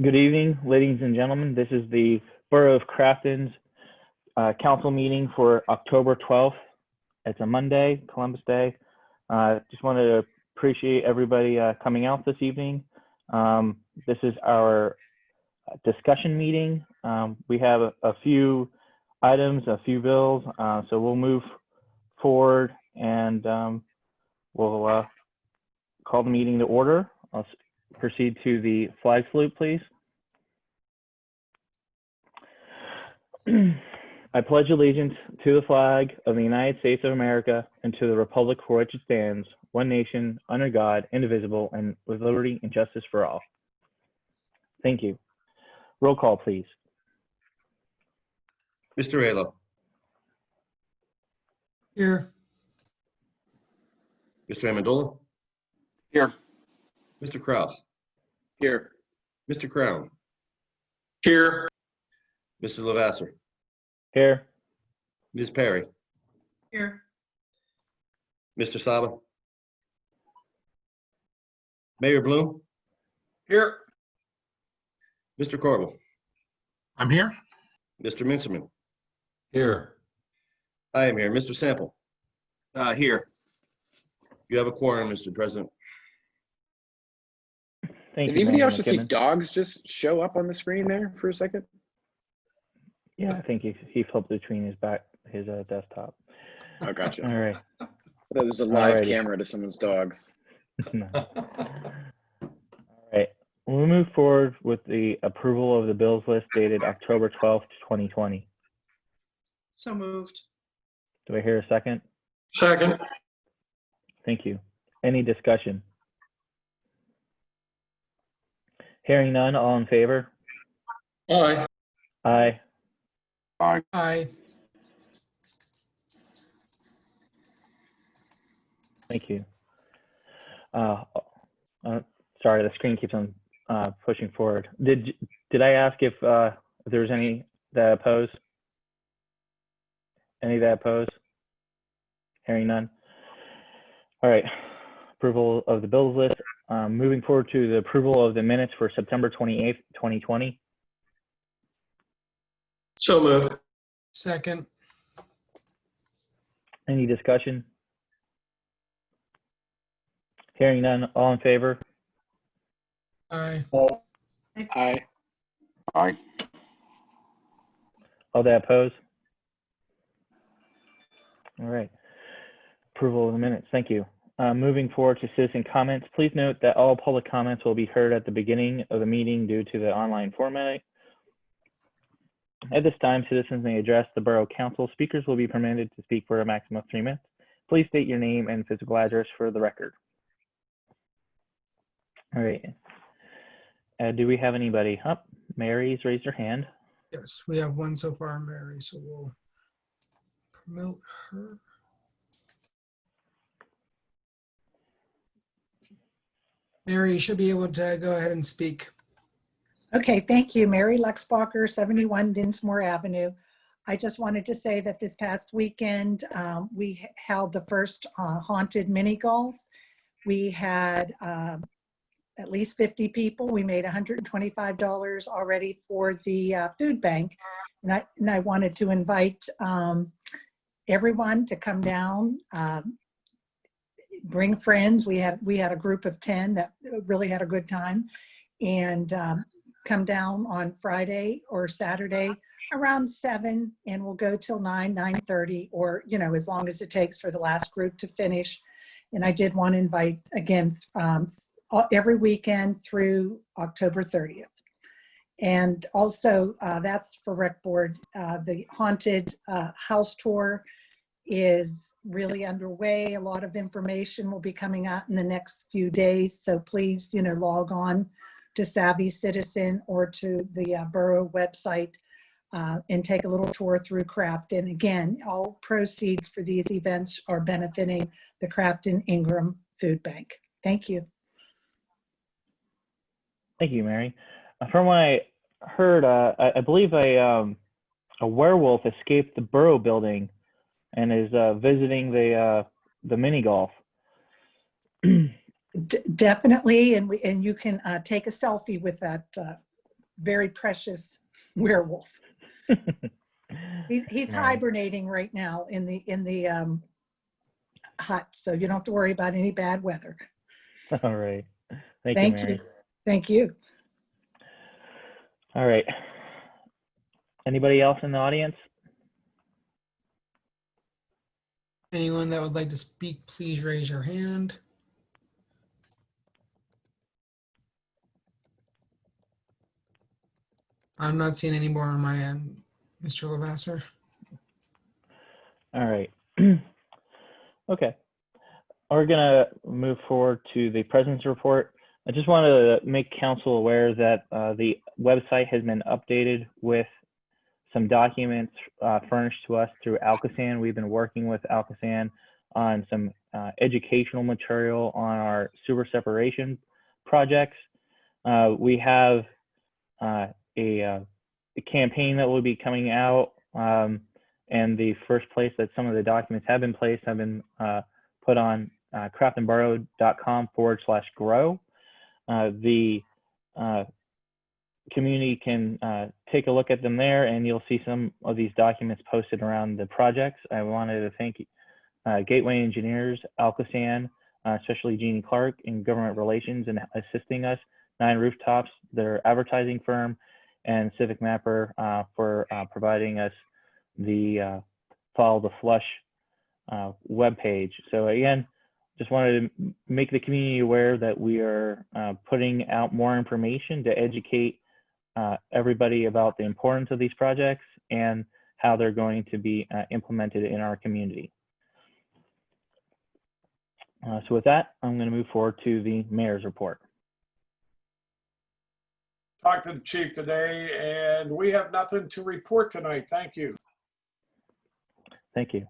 Good evening, ladies and gentlemen. This is the Borough of Crafton's council meeting for October 12th. It's a Monday, Columbus Day. Just wanted to appreciate everybody coming out this evening. This is our discussion meeting. We have a few items, a few bills, so we'll move forward and we'll call the meeting to order. I'll proceed to the flag salute, please. I pledge allegiance to the flag of the United States of America and to the republic for which it stands, one nation, under God, indivisible, and with liberty and justice for all. Thank you. Roll call, please. Mr. Ayla. Here. Mr. Amendola. Here. Mr. Kraus. Here. Mr. Crown. Here. Mr. Lavasser. Here. Ms. Perry. Here. Mr. Saba. Mayor Bloom. Here. Mr. Corbel. I'm here. Mr. Minsterman. Here. I am here. Mr. Sample. Here. You have a quorum, Mr. President. Thank Did you. anybody Mayor else just see McKibben. dogs just show up on the screen there for a second? Yeah, I think he flipped between his desktop. Oh, gotcha. All right. I thought there was a live Alrighty. camera to someone's dogs. No. All right. We'll move forward with the approval of the bills list dated October 12th, 2020. So moved. Do I hear a second? Second. Thank you. Any discussion? Hearing none, all in favor? Aye. Aye. Aye. Thank you. Sorry, the screen keeps on pushing forward. Did I ask if there was any that oppose? Any that oppose? Hearing none. All right. Approval of the bills list. Moving forward to the approval of the minutes for September 28th, 2020. So moved. Second. Any discussion? Hearing none, all in favor? Aye. Aye. All that oppose? All right. Approval of the minutes. Thank you. Moving forward to citizen comments, please note that all public comments will be heard at the beginning of the meeting due to the online format. At this time, citizens may address the Borough Council. Speakers will be permitted to speak for a maximum of 3 minutes. Please state your name and physical address for the record. All right. Do we have anybody? Oh, Mary's raised her hand. Yes, we have one so far, Mary, so we'll promote her. Mary, you should be able to go ahead and speak. Okay, thank you. Mary Luxbacher, 71 Dinsmore Avenue. I just wanted to say that this past weekend, we held the first haunted mini golf. We had at least 50 people. We made $125 already for the food bank. And I wanted to invite everyone to come down, bring friends. We had a group of 10 that really had a good time. And come down on Friday or Saturday around 7, and we'll go till 9:30, or, you know, as long as it takes for the last group to finish. And I did want to invite, again, every weekend through October 30th. And also, that's for Rec Board. The haunted house tour is really underway. A lot of information will be coming out in the next few days. So please, you know, log on to Savvy Citizen or to the Borough website and take a little tour through Crafton. Again, all proceeds for these events are benefiting the Crafton Ingram Food Bank. Thank you. Thank you, Mary. From what I heard, I believe a werewolf escaped the Borough building and is visiting the mini golf. Definitely, and you can take a selfie with that very precious werewolf. He's All right. hibernating right now in the hut, so you don't have to worry about any bad weather. All right. Thank you, Thank Mary. you. Thank you. All right. Anybody else in the audience? Anyone that would like to speak, please raise your hand. I'm not seeing any more on my end, Mr. Lavasser. All right. Okay. We're gonna move forward to the president's report. I just wanted to make council aware that the website has been updated with some documents furnished to us through Alcosan. We've been working with Alcosan on some educational material on our sewer separation projects. We have a campaign that will be coming out, and the first place that some of the documents have been placed have been put on craftonborough.com/grow. The community can take a look at them there, and you'll see some of these documents posted around the projects. I wanted to thank Gateway Engineers, Alcosan, especially Jeannie Clark in government relations and assisting us, 9 Rooftops, their advertising firm, and Civic Mapper for providing us the Follow the Flush webpage. So again, just wanted to make the community aware that we are putting out more information to educate everybody about the importance of these projects and how they're going to be implemented in our community. So with that, I'm going to move forward to the mayor's report. Talked to the chief today, and we have nothing to report tonight. Thank you. Thank you.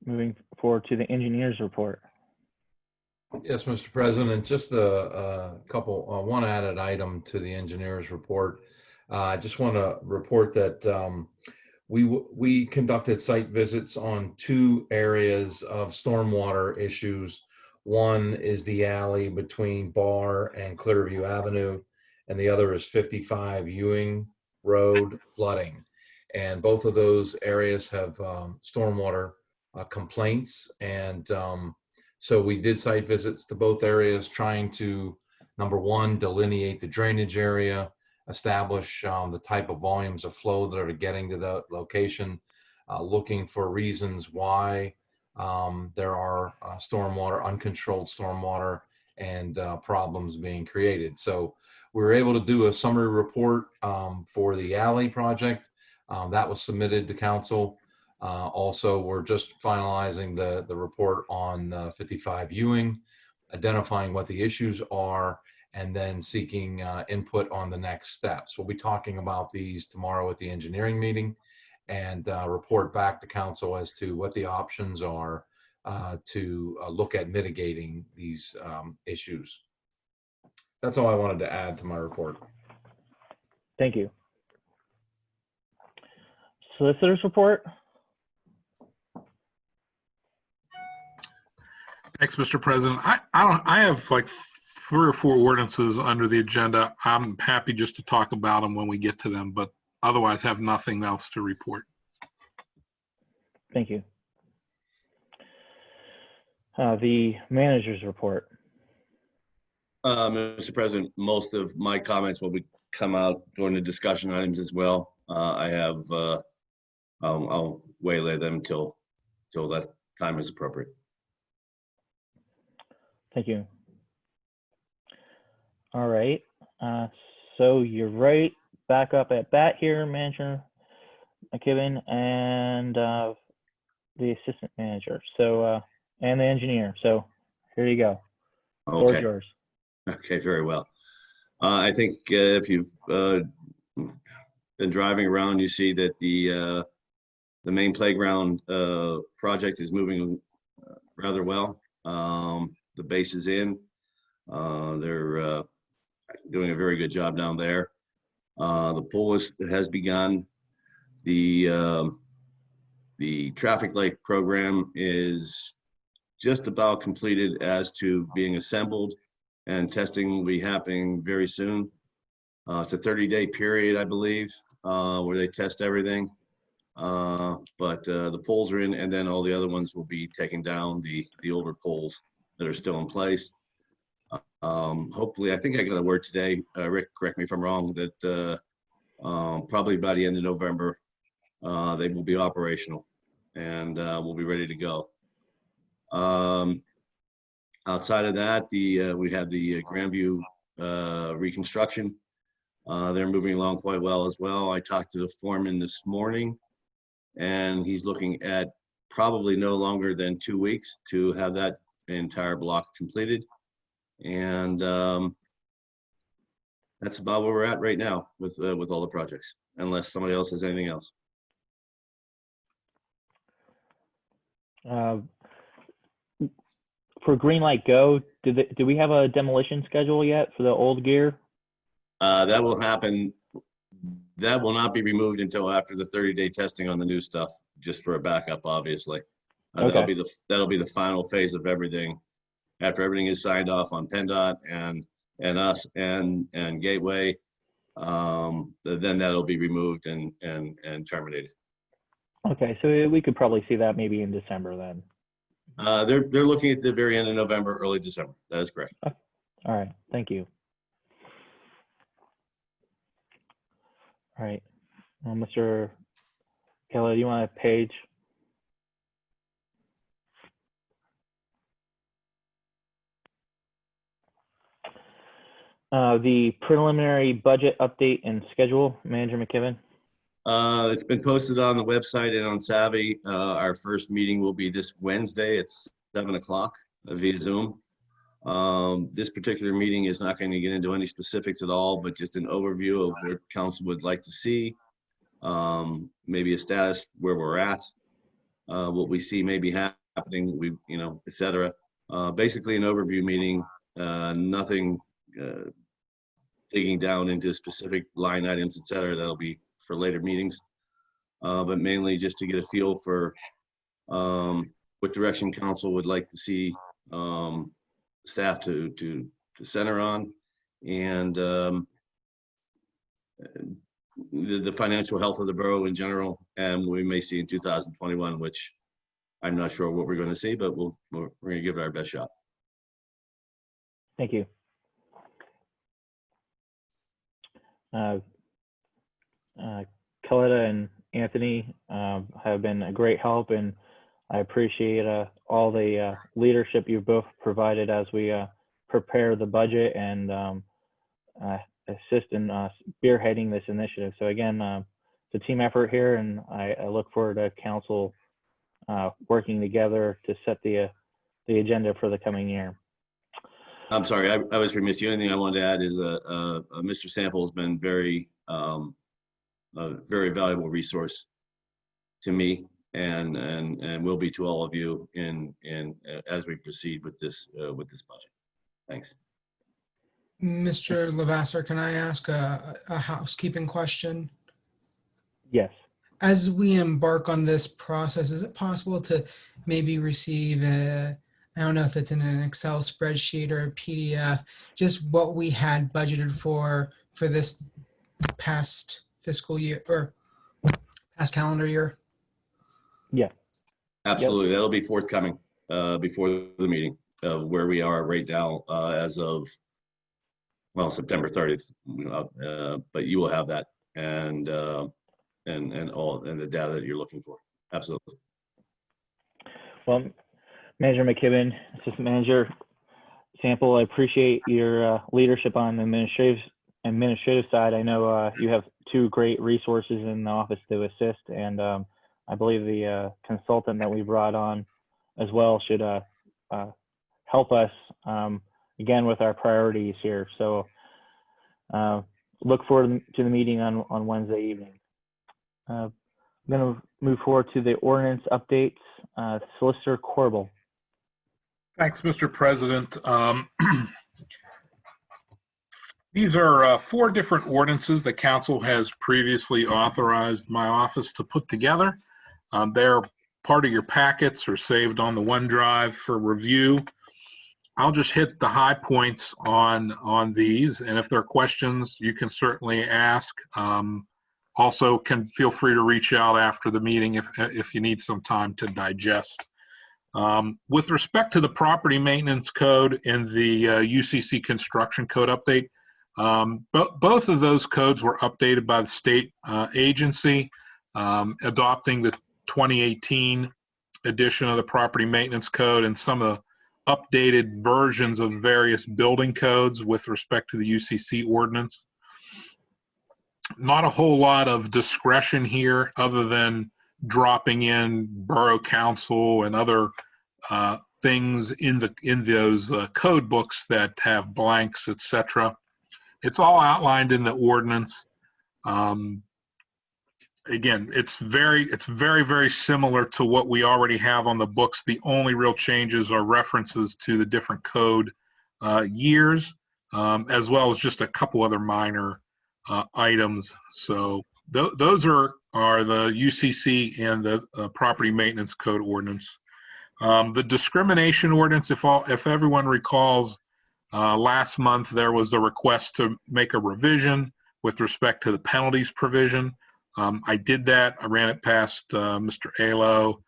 Moving forward to the engineer's report. Yes, Mr. President, just a couple, one added item to the engineer's report. I just want to report that we conducted site visits on 2 areas of stormwater issues. One is the alley between Bar and Clearview Avenue, and the other is 55 Ewing Road flooding. And both of those areas have stormwater complaints. And so we did site visits to both areas, trying to, number one, delineate the drainage area, establish the type of volumes of flow that are getting to the location, looking for reasons why there are uncontrolled stormwater and problems being created. So we were able to do a summary report for the alley project. That was submitted to council. Also, we're just finalizing the report on 55 Ewing, identifying what the issues are, and then seeking input on the next steps. We'll be talking about these tomorrow at the engineering meeting and report back to council as to what the options are to look at mitigating these issues. That's all I wanted to add to my report. Thank you. Solicitor's report. Thanks, Mr. President. I have like 3 or 4 ordinances under the agenda. I'm happy just to talk about them when we get to them, but otherwise have nothing else to report. Thank you. The manager's report. Mr. President, most of my comments will come out during the discussion items as well. I have, I'll waylay them till that time is appropriate. Thank you. All right. So you're right back up at bat here, Manager McKibben, and the assistant manager. So and the engineer. So here you go. Floor is yours. Okay, very well. I think if you've been driving around, you see that the main playground project is moving rather well. The base is in. They're doing a very good job down there. The pool has begun. The traffic light program is just about completed as to being assembled, and testing will be happening very soon. It's a 30-day period, I believe, where they test everything. But the poles are in, and then all the other ones will be taking down the older poles that are still in place. Hopefully, I think I got a word today, Rick, correct me if I'm wrong, that probably by the end of November, they will be operational and we'll be ready to go. Outside of that, we have the Grandview reconstruction. They're moving along quite well as well. I talked to the foreman this morning, and he's looking at probably no longer than 2 weeks to have that entire block completed. And that's about where we're at right now with all the projects, unless somebody else has anything else. For Greenlight Go, do we have a demolition schedule yet for the old gear? That will happen. That will not be removed until after the 30-day testing on the new stuff, just for a backup, obviously. Okay. That'll be the final phase of everything. After everything is signed off on PennDOT and us and Gateway, then that'll be removed and terminated. Okay, so we could probably see that maybe in December then. They're looking at the very end of November, early December. That is correct. All right, thank you. All right, Mr. Keller, do you want a page? The preliminary budget update and schedule, Manager McKibben. It's been posted on the website and on Savvy. Our first meeting will be this Wednesday at 7 o'clock via Zoom. This particular meeting is not going to get into any specifics at all, but just an overview of what council would like to see, maybe a status where we're at, what we see may be happening, et cetera. Basically an overview meeting, nothing digging down into specific line items, et cetera. That'll be for later meetings, but mainly just to get a feel for what direction council would like to see staff to center on, and the financial health of the borough in general, and we may see in 2021, which I'm not sure what we're going to see, but we're going to give it our best shot. Thank you. Coletta and Anthony have been a great help, and I appreciate all the leadership you've both provided as we prepare the budget and assist in spearheading this initiative. So again, it's a team effort here, and I look forward to council working together to set the agenda for the coming year. I'm sorry, I was remiss. The only thing I wanted to add is Mr. Sample has been a very valuable resource to me and will be to all of you in as we proceed with this budget. Thanks. Mr. Lavasser, can I ask a housekeeping question? Yes. As we embark on this process, is it possible to maybe receive I don't know if it's in an Excel spreadsheet or a PDF, just what we had budgeted for this past fiscal year or past calendar year? Yeah. Absolutely. That'll be forthcoming before the meeting of where we are right now as of, well, September 30th. But you will have that and the data that you're looking for. Absolutely. Well, Manager McKibben, Assistant Manager Sample, I appreciate your leadership on the administrative side. I know you have two great resources in the office to assist, and I believe the consultant that we brought on as well should help us again with our priorities here. So look forward to the meeting on Wednesday evening. I'm going to move forward to the ordinance updates. Solicitor Corbel. Thanks, Mr. President. These are 4 different ordinances that council has previously authorized my office to put together. They're part of your packets or saved on the OneDrive for review. I'll just hit the high points on these, and if there are questions, you can certainly ask. Also, can feel free to reach out after the meeting if you need some time to digest. With respect to the property maintenance code and the UCC construction code update, both of those codes were updated by the state agency, adopting the 2018 edition of the property maintenance code and some of the updated versions of various building codes with respect to the UCC ordinance. Not a whole lot of discretion here other than dropping in borough council and other things in those code books that have blanks, etc. It's all outlined in the ordinance. Again, it's very, very similar to what we already have on the books. The only real changes are references to the different code years, as well as just a couple other minor items. So those are the UCC and the property maintenance code ordinance. The discrimination ordinance, if everyone recalls, last month there was a request to make a revision with respect to the penalties provision. I did that. I ran it past Mr. Alo,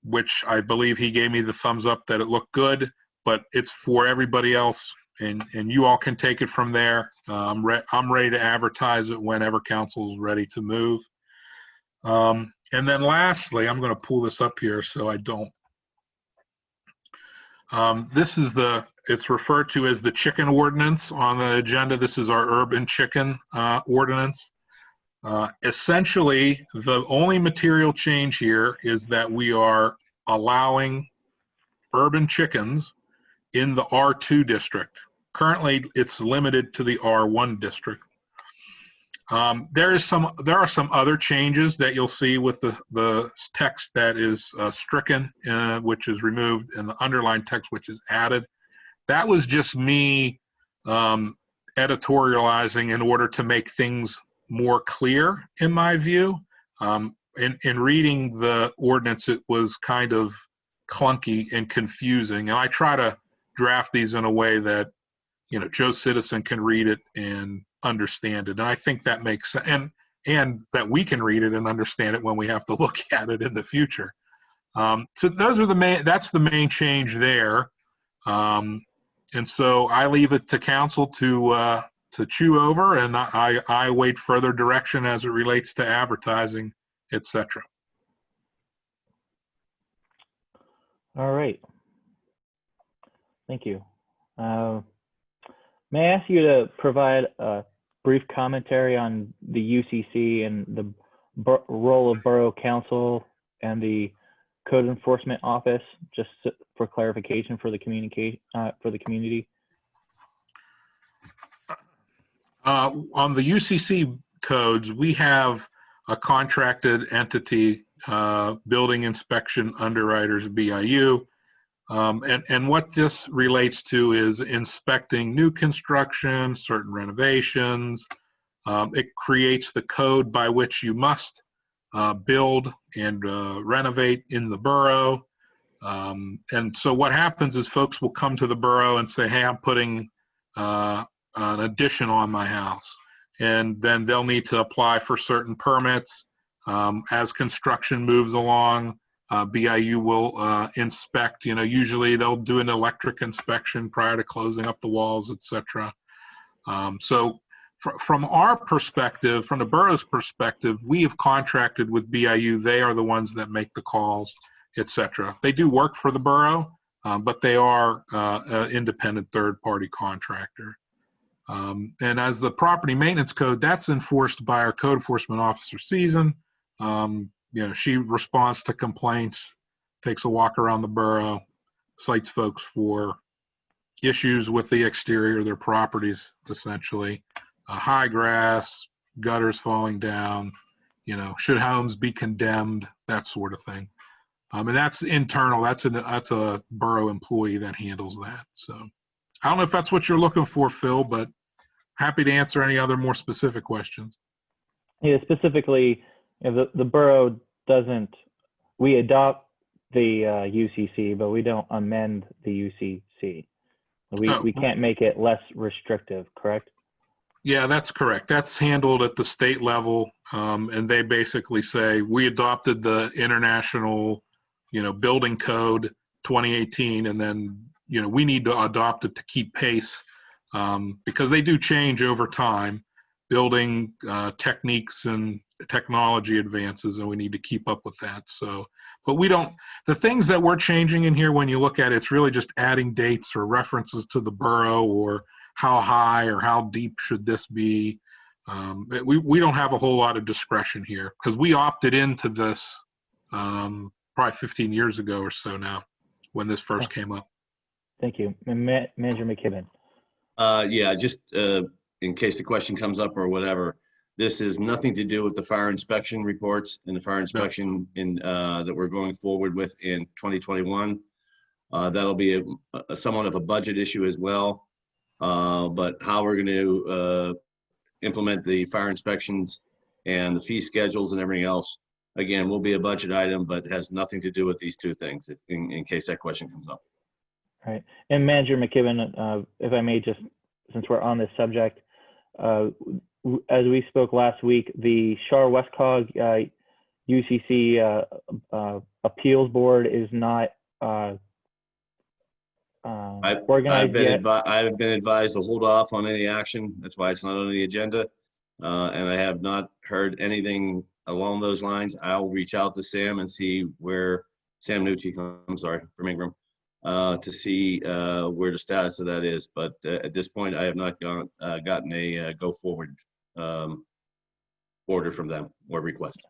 which I believe he gave me the thumbs up that it looked good, but it's for everybody else, and you all can take it from there. I'm ready to advertise it whenever council's ready to move. And then lastly, I'm going to pull this up here so I don't. This is it's referred to as the chicken ordinance on the agenda. This is our urban chicken ordinance. Essentially, the only material change here is that we are allowing urban chickens in the R2 district. Currently, it's limited to the R1 district. There are some other changes that you'll see with the text that is stricken, which is removed, and the underlined text which is added. That was just me editorializing in order to make things more clear, in my view. In reading the ordinance, it was kind of clunky and confusing, and I try to draft these in a way that, you know, Joe Citizen can read it and understand it, and I think that makes sense, and that we can read it and understand it when we have to look at it in the future. So those are that's the main change there, and so I leave it to council to chew over, and I await further direction as it relates to advertising, etc. All right. Thank you. May I ask you to provide a brief commentary on the UCC and the role of Borough Council and the Code Enforcement Office, just for clarification for the community? On the UCC codes, we have a contracted entity, building inspection underwriters, BIU. And what this relates to is inspecting new construction, certain renovations. It creates the code by which you must build and renovate in the borough. And so what happens is folks will come to the borough and say, hey, I'm putting an addition on my house. And then they'll need to apply for certain permits. As construction moves along, BIU will inspect, you know, usually they'll do an electric inspection prior to closing up the walls, etc. So from our perspective, from the borough's perspective, we have contracted with BIU. They are the ones that make the calls, etc. They do work for the borough, but they are an independent third-party contractor. And as the property maintenance code, that's enforced by our code enforcement officer, Season. You know, she responds to complaints, takes a walk around the borough, cites folks for issues with the exterior of their properties, essentially. High grass, gutters falling down, you know, should homes be condemned, that sort of thing. And that's internal. That's a borough employee that handles that. So I don't know if that's what you're looking for, Phil, but happy to answer any other more specific questions. Yeah, specifically, you know, the borough doesn't, we adopt the UCC, but we don't amend the UCC. Oh. We can't make it less restrictive, correct? Yeah, that's correct. That's handled at the state level, and they basically say we adopted the international, building code 2018, and then we need to adopt it to keep pace, because they do change over time, building techniques and technology advances, and we need to keep up with that. So, but we don't. The things that we're changing in here, when you look at it, it's really just adding dates or references to the borough, or how high or how deep should this be. We don't have a whole lot of discretion here, because we opted into this probably 15 years ago or so now, when this first came up. Thank you. Manager McKibben. Yeah, just in case the question comes up or whatever, this has nothing to do with the fire inspection reports and the fire inspection that we're going forward with in 2021. That'll be somewhat of a budget issue as well. But how we're going to implement the fire inspections and the fee schedules and everything else, again, will be a budget item, but has nothing to do with these two things, in case that question comes up. All right. And Manager McKibben, if I may, just since we're on this subject, as we spoke last week, the Char Westcog UCC appeals board is not organized yet. I've been advised to hold off on any action. That's why it's not on the agenda. And I have not heard anything along those lines. I'll reach out to Sam and see where Sam Nucci, I'm sorry, from Ingram, to see where the status of that is. But at this point, I have not gotten a go forward order from them or request.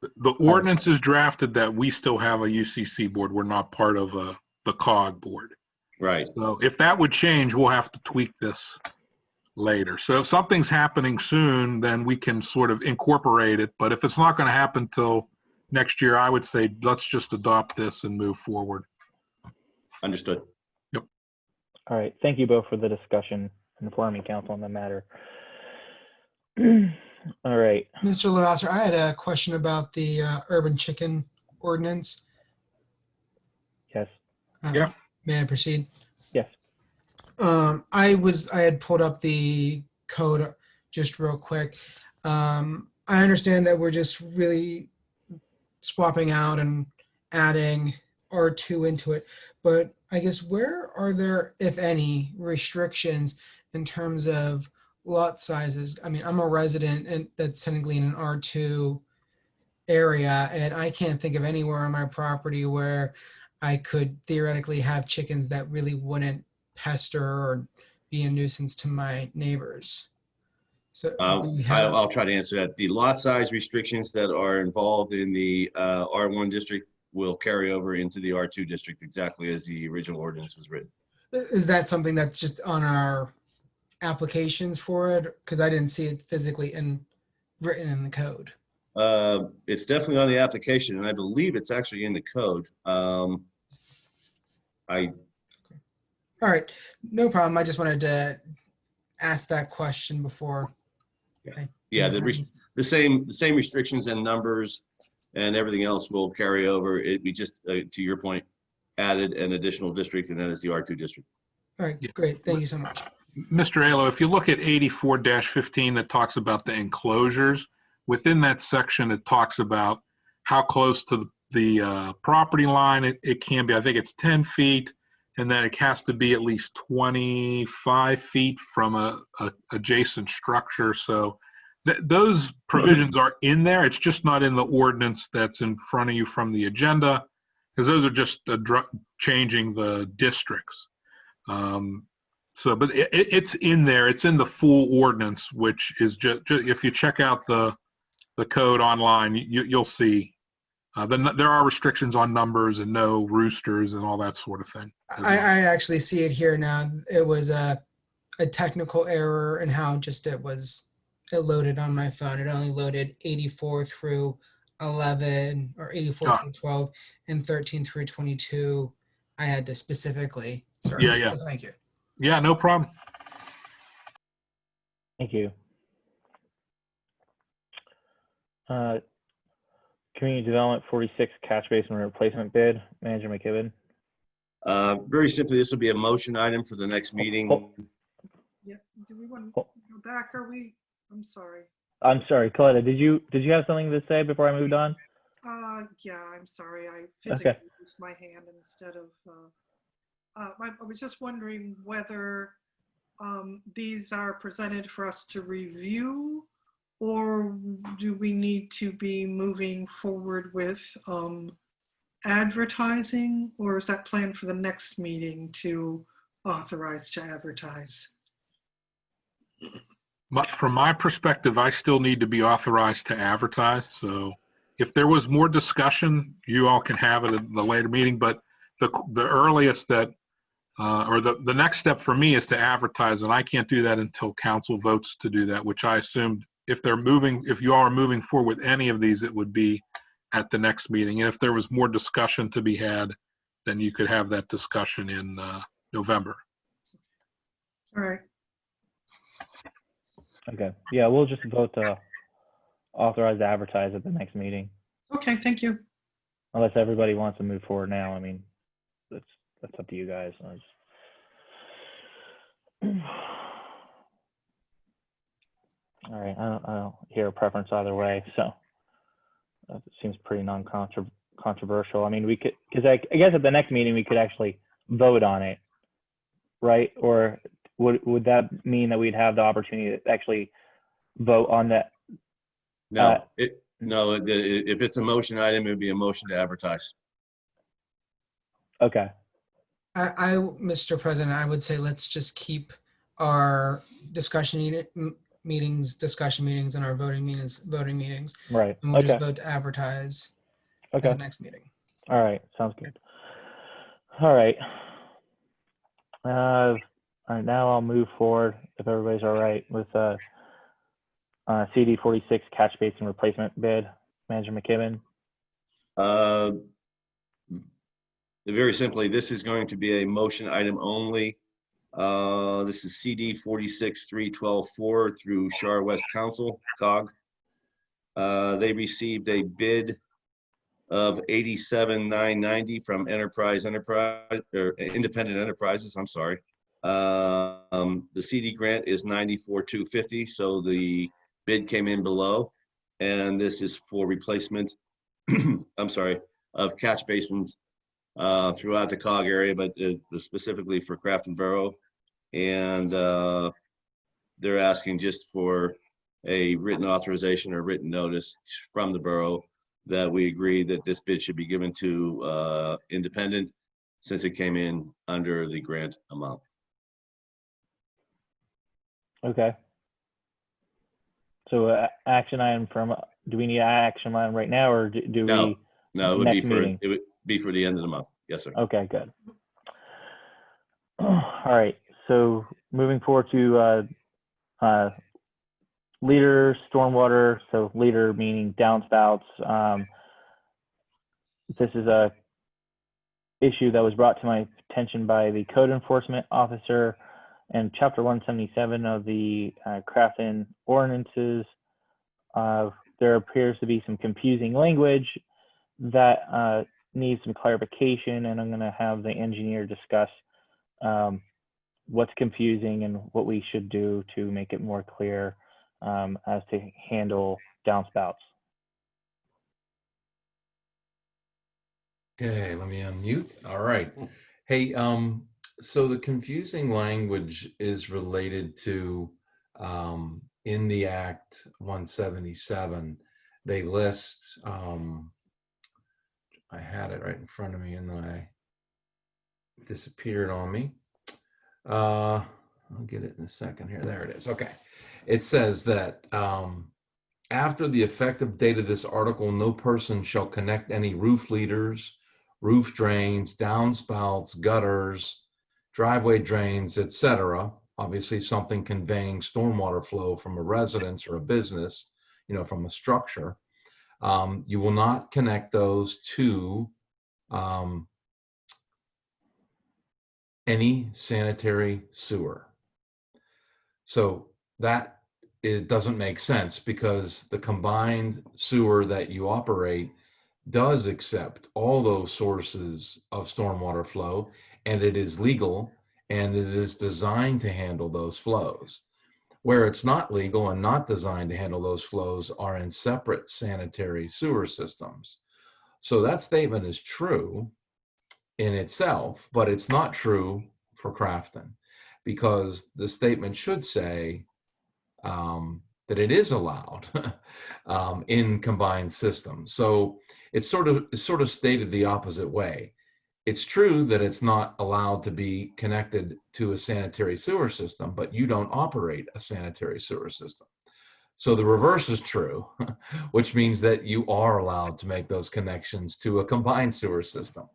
The ordinance is drafted that we still have a UCC board. We're not part of the COG board. Right. So if that would change, we'll have to tweak this later. So if something's happening soon, then we can sort of incorporate it. But if it's not going to happen till next year, I would say let's just adopt this and move forward. Understood. Yep. All right. Thank you both for the discussion and informing council on the matter. All right. Mr. Lavasser, I had a question about the urban chicken ordinance. Yes. Yeah. May I proceed? Yes. I had pulled up the code just real quick. I understand that we're just really swapping out and adding R2 into it, but I guess where are there, if any, restrictions in terms of lot sizes? I mean, I'm a resident and that's technically in an R2 area, and I can't think of anywhere on my property where I could theoretically have chickens that really wouldn't pester or be a nuisance to my neighbors. So I'll try to answer that. The lot size restrictions that are involved in the R1 district will carry over into the R2 district, exactly as the original ordinance was written. Is that something that's just on our applications for it? Because I didn't see it physically written in the code. It's definitely on the application, and I believe it's actually in the code. All right, no problem. I just wanted to ask that question before. Yeah, the same restrictions and numbers and everything else will carry over. We just, to your point, added an additional district, and that is the R2 district. All right, great. Thank you so much. Mr. Alo, if you look at 84-15 that talks about the enclosures, within that section, it talks about how close to the property line it can be. I think it's 10 feet, and then it has to be at least 25 feet from a adjacent structure. So those provisions are in there. It's just not in the ordinance that's in front of you from the agenda, because those are just changing the districts. But it's in there. It's in the full ordinance, which is just if you check out the code online, you'll see there are restrictions on numbers and no roosters and all that sort of thing. I actually see it here now. It was a technical error in how it loaded on my phone. It only loaded 84 through 11 or 84 through 12 and 13 through 22. I had to specifically search. Yeah. So thank you. Yeah, no problem. Thank you. Community Development 46 catch basin replacement bid, Manager McKibben. Very simply, this will be a motion item for the next meeting. Yeah, do we want to go back? Are we? I'm sorry. I'm sorry, Coletta, did you have something to say before I moved on? Yeah, I'm sorry. I physically used my hand instead of, I was just wondering whether these are presented for us to review, or do we need to be moving forward with advertising, or is that planned for the next meeting to authorize to advertise? But from my perspective, I still need to be authorized to advertise. So if there was more discussion, you all can have it at the later meeting. But the earliest that, or the next step for me is to advertise, and I can't do that until council votes to do that, which I assumed if you all are moving forward with any of these, it would be at the next meeting. And if there was more discussion to be had, then you could have that discussion in November. All right. Okay, yeah, we'll just vote to authorize to advertise at the next meeting, Okay, thank you. unless everybody wants to move forward now. I mean, that's up to you guys. All right, I don't hear a preference either way, so it seems pretty non-controversial. I mean, we could, because I guess at the next meeting we could actually vote on it, right? Or would that mean that we'd have the opportunity to actually vote on that? No, if it's a motion item, it would be a motion to advertise. Okay, Mr. President, I would say let's just keep our discussion meetings and our voting meetings. right. And we'll Okay. just vote to advertise at Okay. the next meeting. All right. Sounds good. All right. All right. Now I'll move forward, if everybody's all right, with CD 46 catch basin replacement bid. Manager McKibben. Very simply, this is going to be a motion item only. This is CD 46-312-4 through Shar West Council, COG. They received a bid of $87,990 from Independent Enterprises. I'm sorry. The CD grant is $94,250, so the bid came in below, and this is for replacement. I'm sorry, of catch basins throughout the COG area, but specifically for Crafton Borough. And they're asking just for a written authorization or written notice from the borough that we agree that this bid should be given to Independent, since it came in under the grant amount. Okay. So action item do we need an action item right now, or do No, we? no, it would next meeting? be for the end of the month. Yes, sir. Okay, good. All right. So moving forward to leader stormwater. So leader meaning downspouts. This is a issue that was brought to my attention by the code enforcement officer and Chapter 177 of the Crafton ordinances. There appears to be some confusing language that needs some clarification, and I'm going to have the engineer discuss what's confusing and what we should do to make it more clear as to handle downspouts. Okay, let me unmute. All right. Hey, so the confusing language is related to in the Act 177, they list, I had it right in front of me and then it disappeared on me. I'll get it in a second here. There it is. Okay. It says that after the effective date of this article, no person shall connect any roof leaders, roof drains, downspouts, gutters, driveway drains, etc. Obviously something conveying stormwater flow from a residence or a business, from a structure. You will not connect those to any sanitary sewer. So it doesn't make sense, because the combined sewer that you operate does accept all those sources of stormwater flow, and it is legal, and it is designed to handle those flows. Where it's not legal and not designed to handle those flows are in separate sanitary sewer systems. So that statement is true in itself, but it's not true for Crafton, because the statement should say that it is allowed in combined systems. So it's sort of stated the opposite way. It's true that it's not allowed to be connected to a sanitary sewer system, but you don't operate a sanitary sewer system. So the reverse is true, which means that you are allowed to make those connections to a combined sewer system.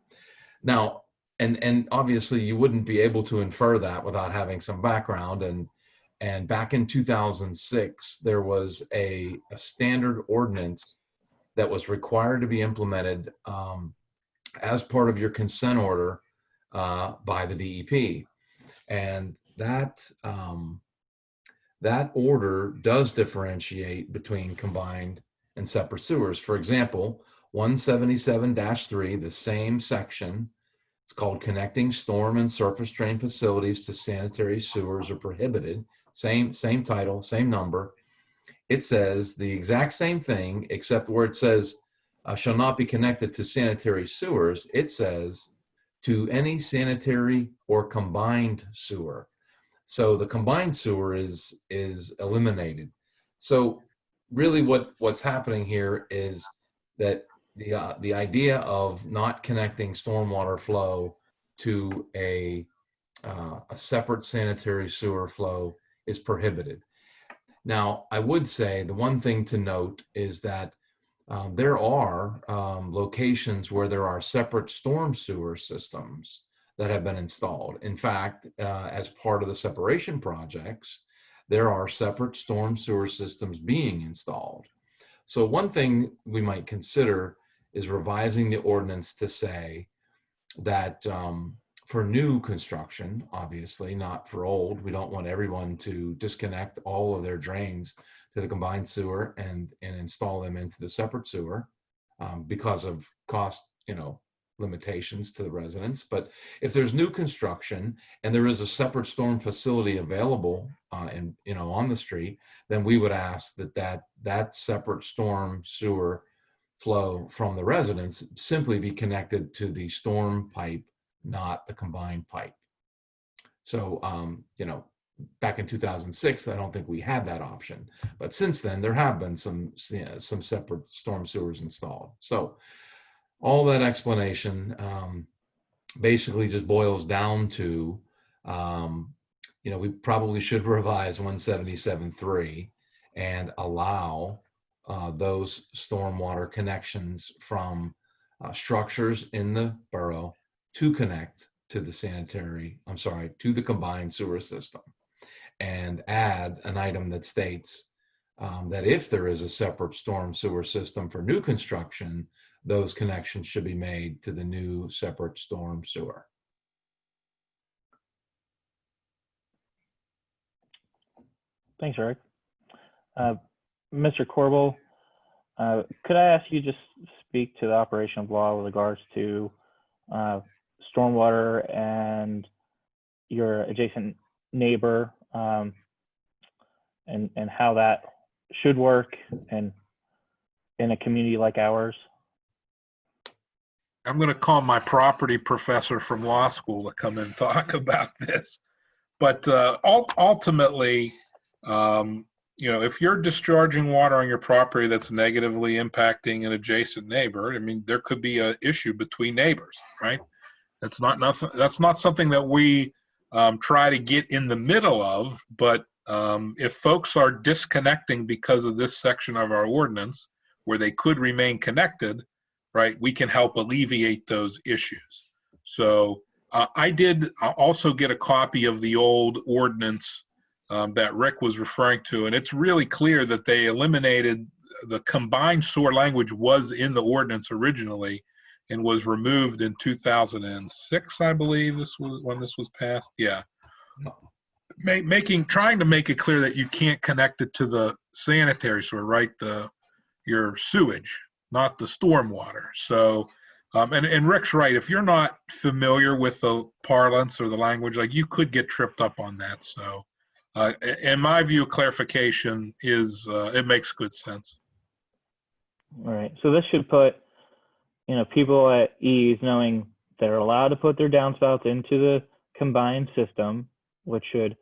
Now, and obviously you wouldn't be able to infer that without having some background. And back in 2006, there was a standard ordinance that was required to be implemented as part of your consent order by the DEP. And that order does differentiate between combined and separate sewers. For example, 177-3, the same section, it's called Connecting Storm and Surface Drain Facilities to Sanitary Sewers are Prohibited. Same title, same number. It says the exact same thing, except where it says shall not be connected to sanitary sewers, it says to any sanitary or combined sewer. So the combined sewer is eliminated. So really what's happening here is that the idea of not connecting stormwater flow to a separate sanitary sewer flow is prohibited. Now, I would say the one thing to note is that there are locations where there are separate storm sewer systems that have been installed. In fact, as part of the separation projects, there are separate storm sewer systems being installed. So one thing we might consider is revising the ordinance to say that for new construction, obviously not for old, we don't want everyone to disconnect all of their drains to the combined sewer and install them into the separate sewer because of cost, limitations to the residents. But if there's new construction and there is a separate storm facility available on the street, then we would ask that separate storm sewer flow from the residents simply be connected to the storm pipe, not the combined pipe. So, back in 2006, I don't think we had that option, but since then there have been some separate storm sewers installed. So all that explanation basically just boils down to, we probably should revise 177.3 and allow those stormwater connections from structures in the borough to connect to the combined sewer system, and add an item that states that if there is a separate storm sewer system for new construction, those connections should be made to the new separate storm sewer. Thanks, Eric. Mr. Corbel, could I ask you just speak to the operation of law with regards to stormwater and your adjacent neighbor, and how that should work and in a community like ours? I'm going to call my property professor from law school to come and talk about this. But ultimately, if you're discharging water on your property that's negatively impacting an adjacent neighbor, there could be an issue between neighbors, right? That's not something that we try to get in the middle of. But if folks are disconnecting because of this section of our ordinance, where they could remain connected, right, we can help alleviate those issues. So I did also get a copy of the old ordinance that Rick was referring to, and it's really clear that they eliminated the combined sewer language was in the ordinance originally and was removed in 2006, I believe this was when this was passed. Yeah. Trying to make it clear that you can't connect it to the sanitary sewer, right? Your sewage, not the stormwater. So, and Rick's right. If you're not familiar with the parlance or the language, like you could get tripped up on that. So, in my view, clarification is, it makes good sense. All right. So this should put, people at ease knowing they're allowed to put their downspouts into the combined system, which should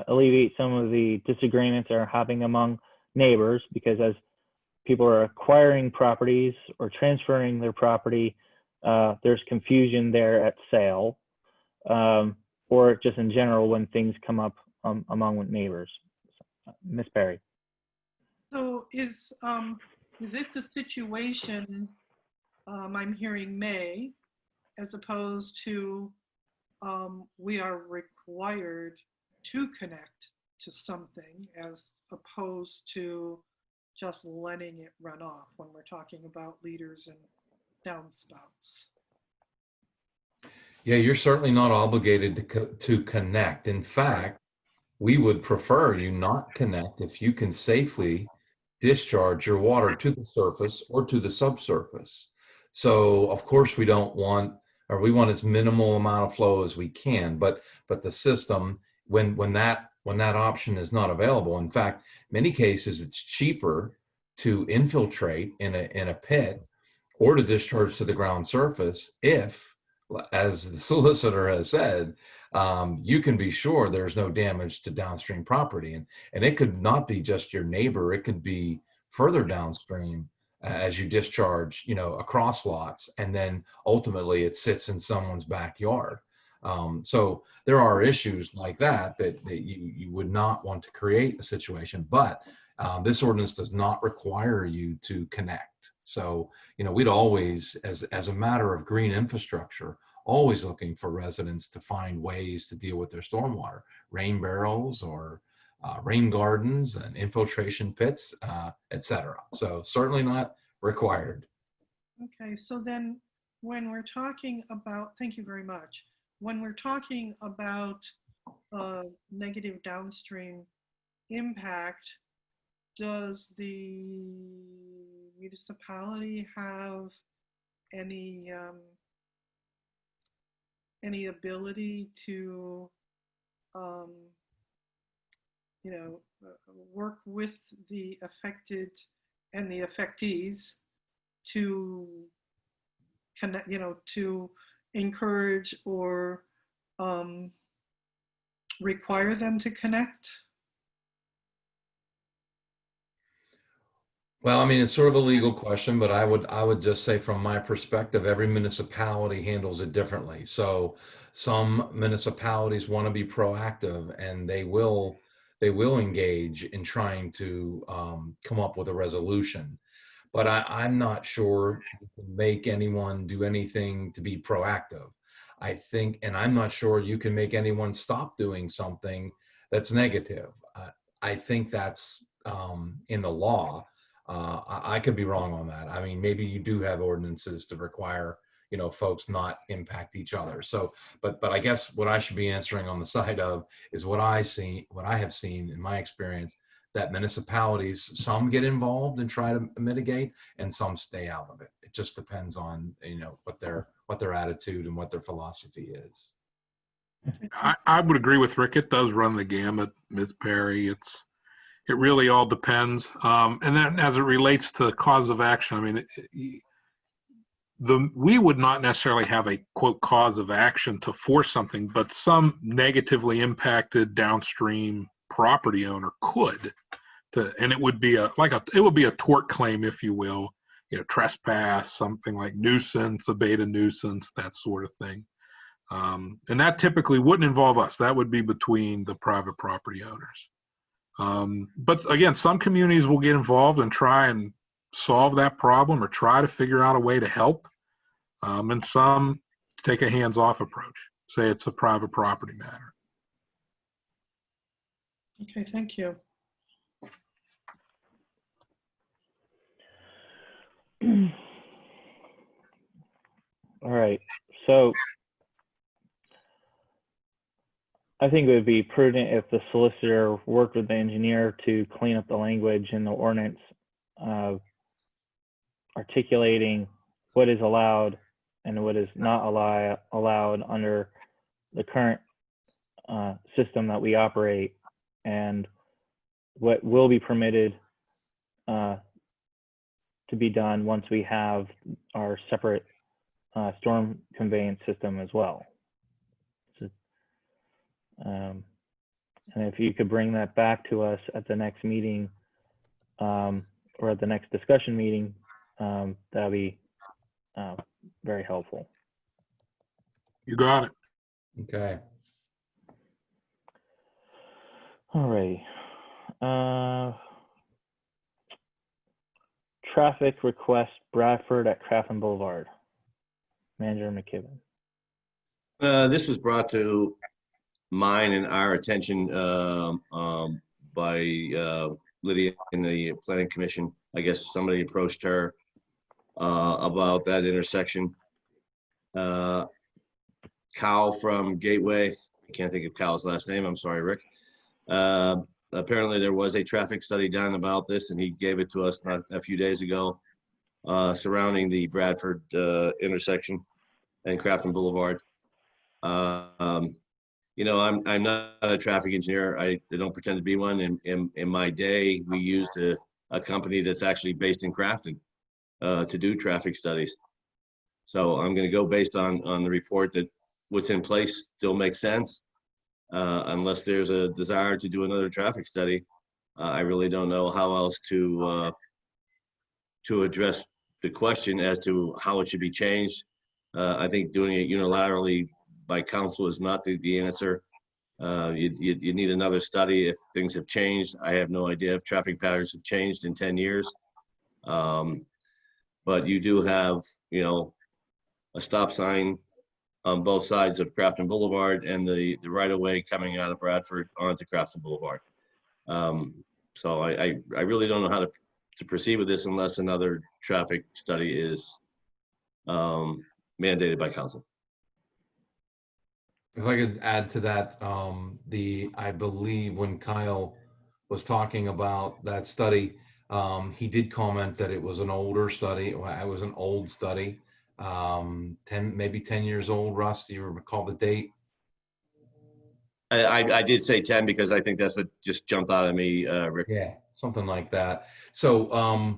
alleviate some of the disagreements that are happening among neighbors, because as people are acquiring properties or transferring their property, there's confusion there at sale, or just in general when things come up among neighbors. Ms. Perry. So is it the situation, I'm hearing may, as opposed to we are required to connect to something, as opposed to just letting it run off when we're talking about leaders and downspouts? Yeah, you're certainly not obligated to connect. In fact, we would prefer you not connect if you can safely discharge your water to the surface or to the subsurface. So of course we don't want, or we want as minimal amount of flow as we can, but the system, when that option is not available, in fact, many cases it's cheaper to infiltrate in a pit or to discharge to the ground surface if, as the solicitor has said, you can be sure there's no damage to downstream property. And it could not be just your neighbor, it could be further downstream as you discharge, across lots, and then ultimately it sits in someone's backyard. So there are issues like that you would not want to create a situation, but this ordinance does not require you to connect. So, we'd always, as a matter of green infrastructure, always looking for residents to find ways to deal with their stormwater, rain barrels or rain gardens and infiltration pits, etc. So certainly not required. Okay, so then when we're talking about, thank you very much. When we're talking about negative downstream impact, does the municipality have any ability to work with the affected and the affectees to connect, to encourage or require them to connect? Well, I mean, it's sort of a legal question, but I would just say from my perspective, every municipality handles it differently. So some municipalities want to be proactive and they will engage in trying to come up with a resolution. But I'm not sure you can make anyone do anything to be proactive. I think, and I'm not sure you can make anyone stop doing something that's negative. I think that's in the law. I could be wrong on that. I mean, maybe you do have ordinances to require, folks not impact each other. So, but I guess what I should be answering on the side of is what I have seen in my experience, that municipalities, some get involved and try to mitigate and some stay out of it. It just depends on, what their attitude and what their philosophy is. I would agree with Rick. It does run the gamut, Ms. Perry. It really all depends. And then as it relates to cause of action, I mean, we would not necessarily have a quote cause of action to force something, but some negatively impacted downstream property owner could, and it would be a tort claim, if you will, trespass, something like nuisance, abate a nuisance, that sort of thing. And that typically wouldn't involve us. That would be between the private property owners. But again, some communities will get involved and try and solve that problem or try to figure out a way to help. And some take a hands-off approach, say it's a private property matter. Okay, thank you. All right. So I think it would be prudent if the solicitor worked with the engineer to clean up the language in the ordinance articulating what is allowed and what is not allowed under the current system that we operate, and what will be permitted to be done once we have our separate storm conveyance system as well. So, and if you could bring that back to us at the next meeting, or at the next discussion meeting, that'd be very helpful. You got it. Okay. All right. Traffic request Bradford at Crafton Boulevard. Manager McKibben. This was brought to mine and our attention by Lydia in the Planning Commission. I guess somebody approached her about that intersection. Kyle from Gateway, I can't think of Kyle's last name, I'm sorry, Rick. Apparently there was a traffic study done about this, and he gave it to us not a few days ago, surrounding the Bradford intersection and Crafton Boulevard. You know, I'm not a traffic engineer. I don't pretend to be one. In my day, we used a company that's actually based in Crafton to do traffic studies. So I'm going to go based on the report that what's in place still makes sense. Unless there's a desire to do another traffic study, I really don't know how else to address the question as to how it should be changed. I think doing it unilaterally by council is not the answer. You need another study if things have changed. I have no idea if traffic patterns have changed in 10 years. But you do have, you know, a stop sign on both sides of Crafton Boulevard and the right-of-way coming out of Bradford onto Crafton Boulevard. So I really don't know how to proceed with this unless another traffic study is mandated by council. If I could add to that, I believe when Kyle was talking about that study, he did comment that it was an older study. It was an old study, maybe 10 years old. Russ, do you recall the date? I did say 10 because I think that's what just jumped out at me, Rick. Yeah, something like that. So,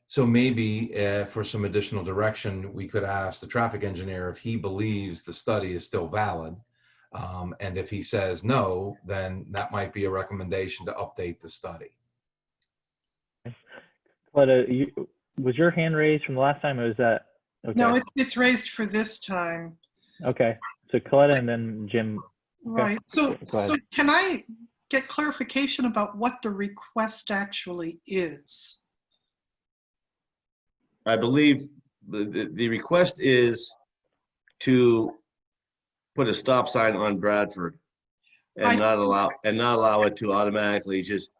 so maybe for some additional direction, we could ask the traffic engineer if he believes the study is still valid. And if he says no, then that might be a recommendation to update the study. But was your hand raised from the last time, or was that? Okay. No, it's raised for this time. Okay, so Coletta and then Jim. Right. Go So ahead. can I get clarification about what the request actually is? I believe the request is to put a stop sign on Bradford and not allow it to automatically just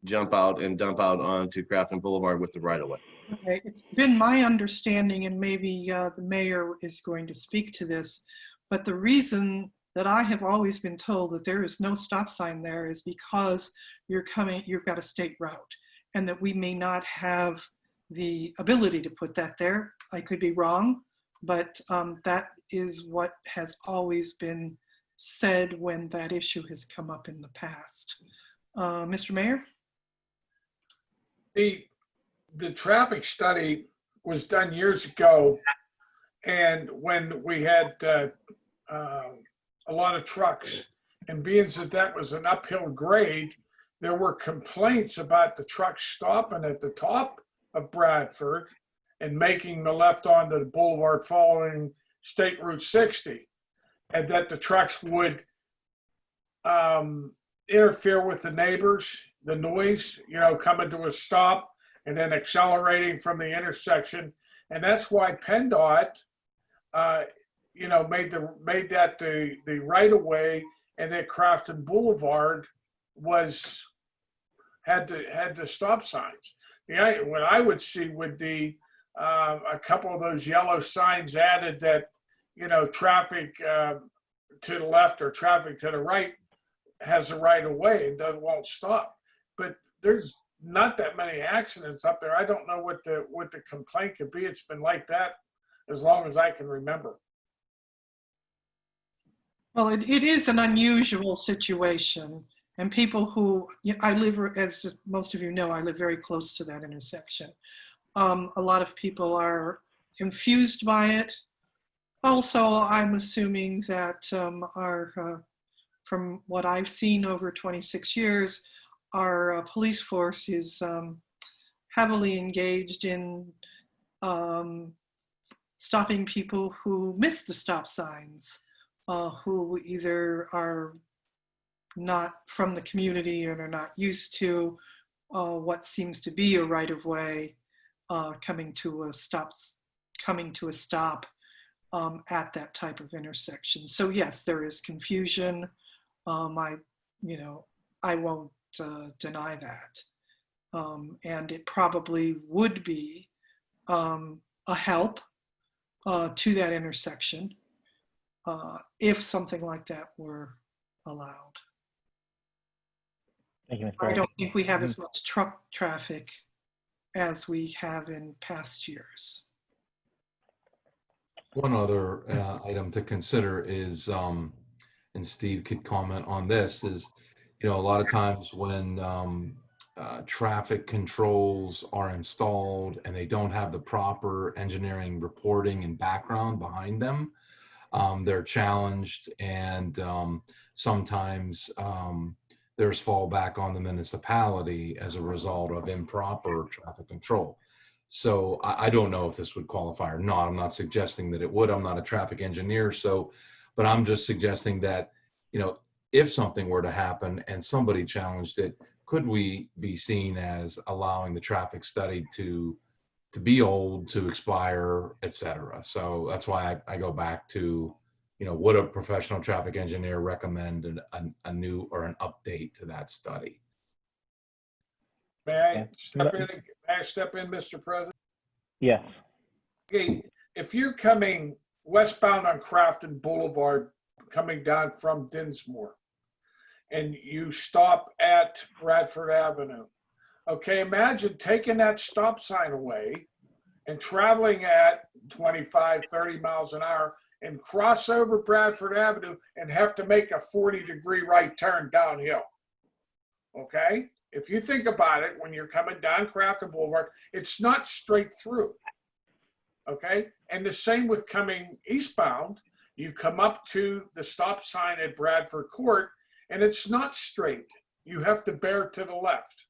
jump out and dump out onto Crafton Boulevard with the right of way. Okay, it's been my understanding, and maybe the mayor is going to speak to this, but the reason that I have always been told that there is no stop sign there is because you've got a state route, and that we may not have the ability to put that there. I could be wrong, but that is what has always been said when that issue has come up in the past. Mr. Mayor? The traffic study was done years ago, and when we had a lot of trucks, and being that was an uphill grade, there were complaints about the trucks stopping at the top of Bradford and making the left onto the boulevard following State Route 60, and that the trucks would interfere with the neighbors, the noise, you know, coming to a stop and then accelerating from the intersection. And that's why PennDOT, you know, made that the right of way, and that Crafton Boulevard had the stop signs. What I would see would be a couple of those yellow signs added that, you know, traffic to the left or traffic to the right has the right of way and won't stop. But there's not that many accidents up there. I don't know what the complaint could be. It's been like that as long as I can remember. Well, it is an unusual situation. And people who, I live, as most of you know, I live very close to that intersection. A lot of people are confused by it. Also, I'm assuming that from what I've seen over 26 years, our police force is heavily engaged in stopping people who miss the stop signs, who either are not from the community and are not used to what seems to be a right-of-way coming to a stop at that type of intersection. So yes, there is confusion. I won't deny that. And it probably would be a help to that intersection if something like that were allowed. Thank you, Ms. I Barrett. don't think we have as much truck traffic as we have in past years. One other item to consider is, and Steve could comment on this, is, a lot of times when traffic controls are installed and they don't have the proper engineering reporting and background behind them, they're challenged, and sometimes there's fallback on the municipality as a result of improper traffic control. So I don't know if this would qualify or not. I'm not suggesting that it would. I'm not a traffic engineer, but I'm just suggesting that, if something were to happen and somebody challenged it, could we be seen as allowing the traffic study to be old, to expire, et cetera? So that's why I go back to, would a professional traffic engineer recommend a new or an update to that study? May I step in, Mr. President? Yes. Okay, if you're coming westbound on Crafton Boulevard, coming down from Dinsmore, and you stop at Bradford Avenue, okay, imagine taking that stop sign away and traveling at 25, 30 miles an hour and cross over Bradford Avenue and have to make a 40-degree right turn downhill, okay? If you think about it, when you're coming down Crafton Boulevard, it's not straight through, okay? And the same with coming eastbound. You come up to the stop sign at Bradford Court, and it's not straight. You have to bear to the left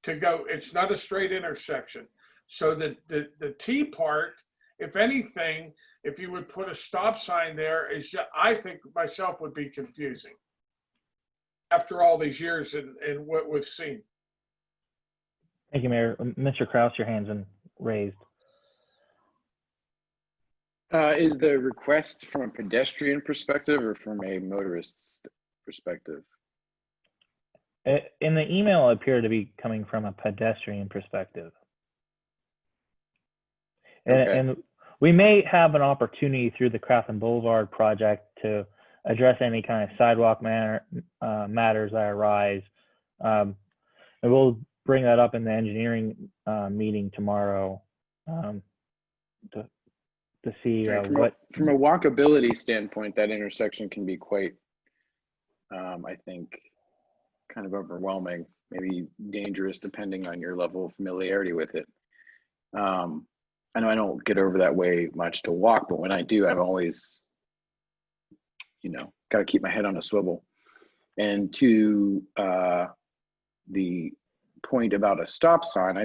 to go. It's not a straight intersection. So the T part, if anything, if you would put a stop sign there, I think myself would be confusing after all these years and what we've seen. Thank you, Mayor. Mr. Kraus, your hand's been raised. Is the request from a pedestrian perspective or from a motorist's perspective? In the email, it appeared to be coming from a pedestrian perspective. Okay. And we may have an opportunity through the Crafton Boulevard project to address any kind of sidewalk matters that arise. And we'll bring that up in the engineering meeting tomorrow to see from a walkability standpoint, that intersection can be quite, I think, kind of overwhelming, maybe dangerous depending on your level of familiarity with it. I know I don't get over that way much to walk, but when I do, I've always, got to keep my head on a swivel. And to the point about a stop sign,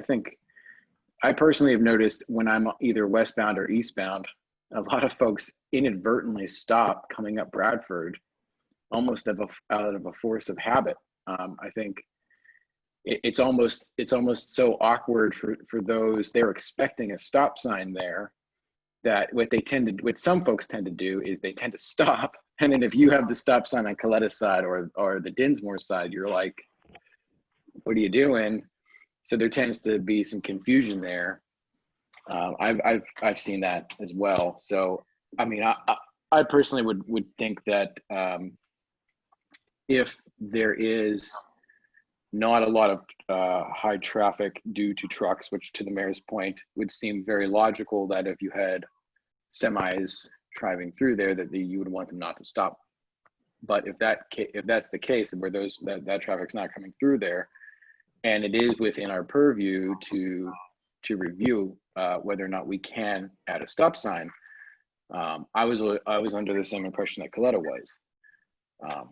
I personally have noticed when I'm either westbound or eastbound, a lot of folks inadvertently stop coming up Bradford almost out of a force of habit. I think it's almost so awkward for those, they're expecting a stop sign there, that what some folks tend to do is they tend to stop. And then if you have the stop sign on Coletta's side or the Dinsmore side, you're like, what are you doing? So there tends to be some confusion there. I've seen that as well. So, I mean, I personally would think that if there is not a lot of high traffic due to trucks, which to the mayor's point would seem very logical that if you had semis driving through there, that you would want them not to stop. But if that's the case, where that traffic's not coming through there, and it is within our purview to review whether or not we can add a stop sign, I was under the same impression that Coletta was,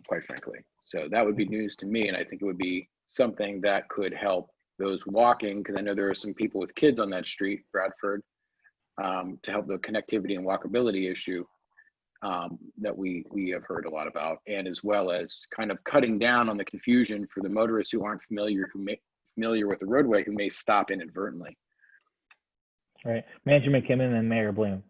quite frankly. So that would be news to me, and I think it would be something that could help those walking, because I know there are some people with kids on that street, Bradford, to help the connectivity and walkability issue that we have heard a lot about, and as well as kind of cutting down on the confusion for the motorists who aren't familiar with the roadway, who may stop inadvertently. All right, Manager McKibben and Mayor Bloom.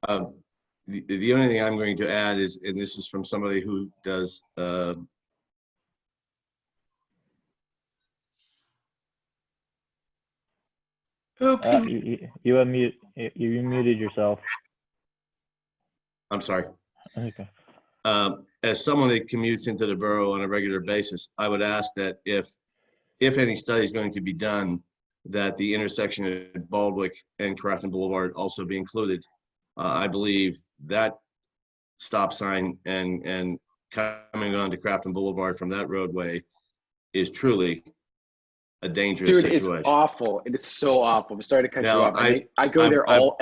The only thing I'm going to add is, and this is from somebody who does You muted yourself. I'm sorry. Okay. As someone that commutes into the borough on a regular basis, I would ask that if any study is going to be done, that the intersection at Baldwick and Crafton Boulevard also be included. I believe that stop sign and coming on to Crafton Boulevard from that roadway is truly a dangerous situation. It's awful. It is so awful. I'm sorry to cut you Now, off. I go there all.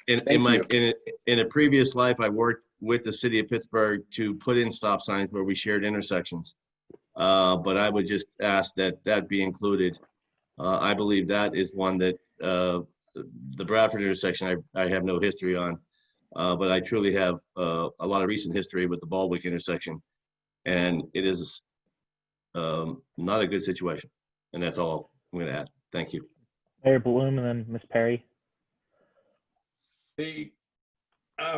In a previous life, I worked with the city of Pittsburgh to put in stop signs where we shared intersections. But I would just ask that be included. I believe that is one that the Bradford intersection I have no history on, but I truly have a lot of recent history with the Baldwick intersection, and it is not a good situation. And that's all I'm going to add. Thank you. Mayor Bloom and then Ms. Perry.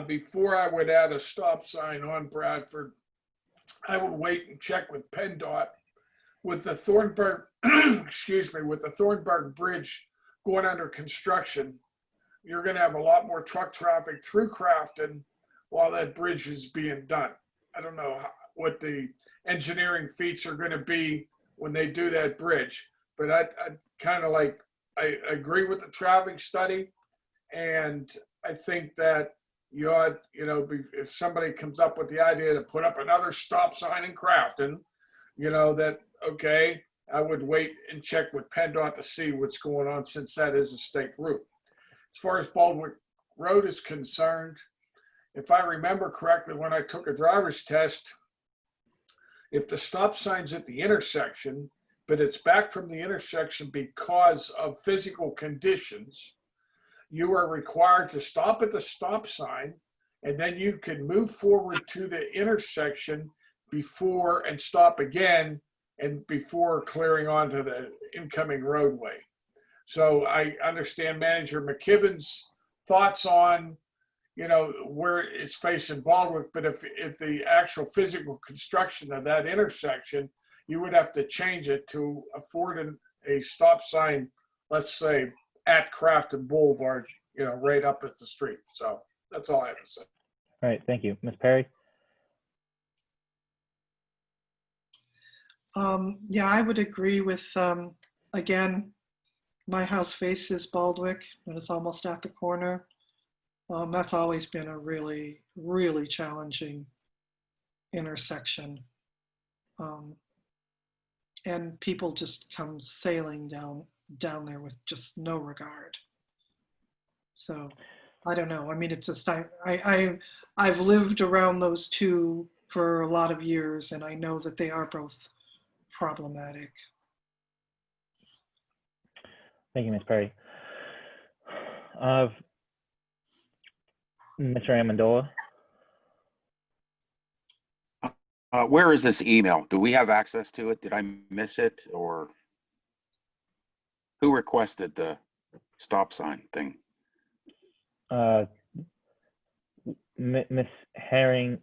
Before I would add a stop sign on Bradford, I would wait and check with PennDOT with the Thornburg, with the Thornburg Bridge going under construction. You're going to have a lot more truck traffic through Crafton while that bridge is being done. I don't know what the engineering feats are going to be when they do that bridge, but I agree with the traffic study, and I think that you ought, if somebody comes up with the idea to put up another stop sign in Crafton, okay, I would wait and check with PennDOT to see what's going on, since that is a state route. As far as Baldwick Road is concerned, if I remember correctly, when I took a driver's test, if the stop sign's at the intersection, but it's back from the intersection because of physical conditions, you are required to stop at the stop sign, and then you can move forward to the intersection before and stop again, and before clearing onto the incoming roadway. So I understand Manager McKibben's thoughts on, where it's facing Baldwick, but if the actual physical construction of that intersection, you would have to change it to afford a stop sign, let's say, at Crafton Boulevard, right up at the street. So that's all I have to say. All right, thank you. Ms. Perry? Yeah, I would agree with, again, my house faces Baldwick, and it's almost at the corner. That's always been a really, really challenging intersection. And people just come sailing down there with just no regard. So I don't know. I mean, it's just, I've lived around those two for a lot of years, and I know that they are both problematic. Thank you, Ms. Perry. Mr. Amendola? Where is this email? Do we have access to it? Did I miss it? Or who requested the stop sign thing? Mrs. Herring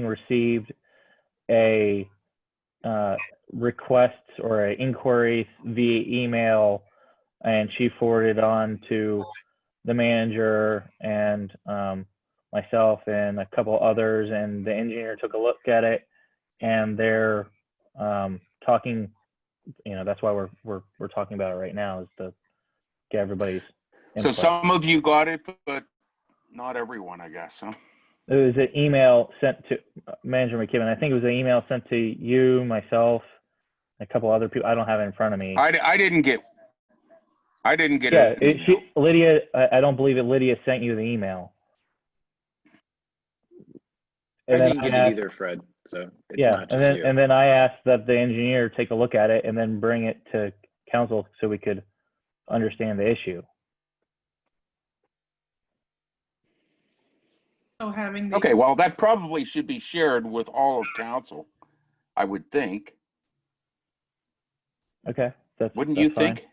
received a request or an inquiry via email, and she forwarded on to the manager and myself and a couple others, and the engineer took a look at it and they're talking. That's why we're talking about it right now, is to get everybody's So input. some of you got it, but not everyone, I guess, huh? It was an email sent to Manager McKibben. I think it was an email sent to you, myself, a couple other people. I don't have it in front of me. I didn't get Yeah, it. Lydia, I don't believe that Lydia sent you the email. I And then didn't get it either, Fred. So it's yeah, not just and you. then I asked that the engineer take a look at it and then bring it to council so we could understand the issue. So having the Okay, well, that probably should be shared with all of council, I would think. Okay, Wouldn't that's you fine. think?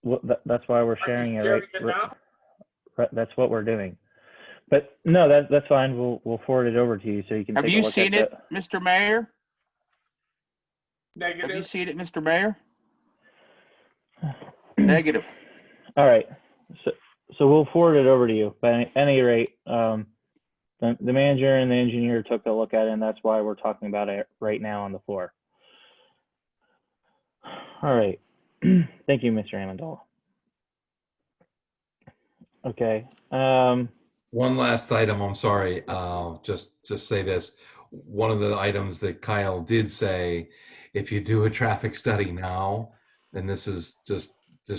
Well, that's why we're Are sharing you it, sharing right? it now? Right, that's what we're doing. But no, that's fine. We'll forward it over to you so you can Have take a you look seen at it, Mr. Mayor? Have you Negative. seen it, Mr. Mayor? the. Negative. All right. So we'll forward it over to you. But at any rate, the manager and the engineer took a look at it, and that's why we're talking about it right now on the floor. All right. Thank you, Mr. Amendola. Okay. One last item, I'm sorry, just say this. One of the items that Kyle did say, if you do a traffic study now, and this is just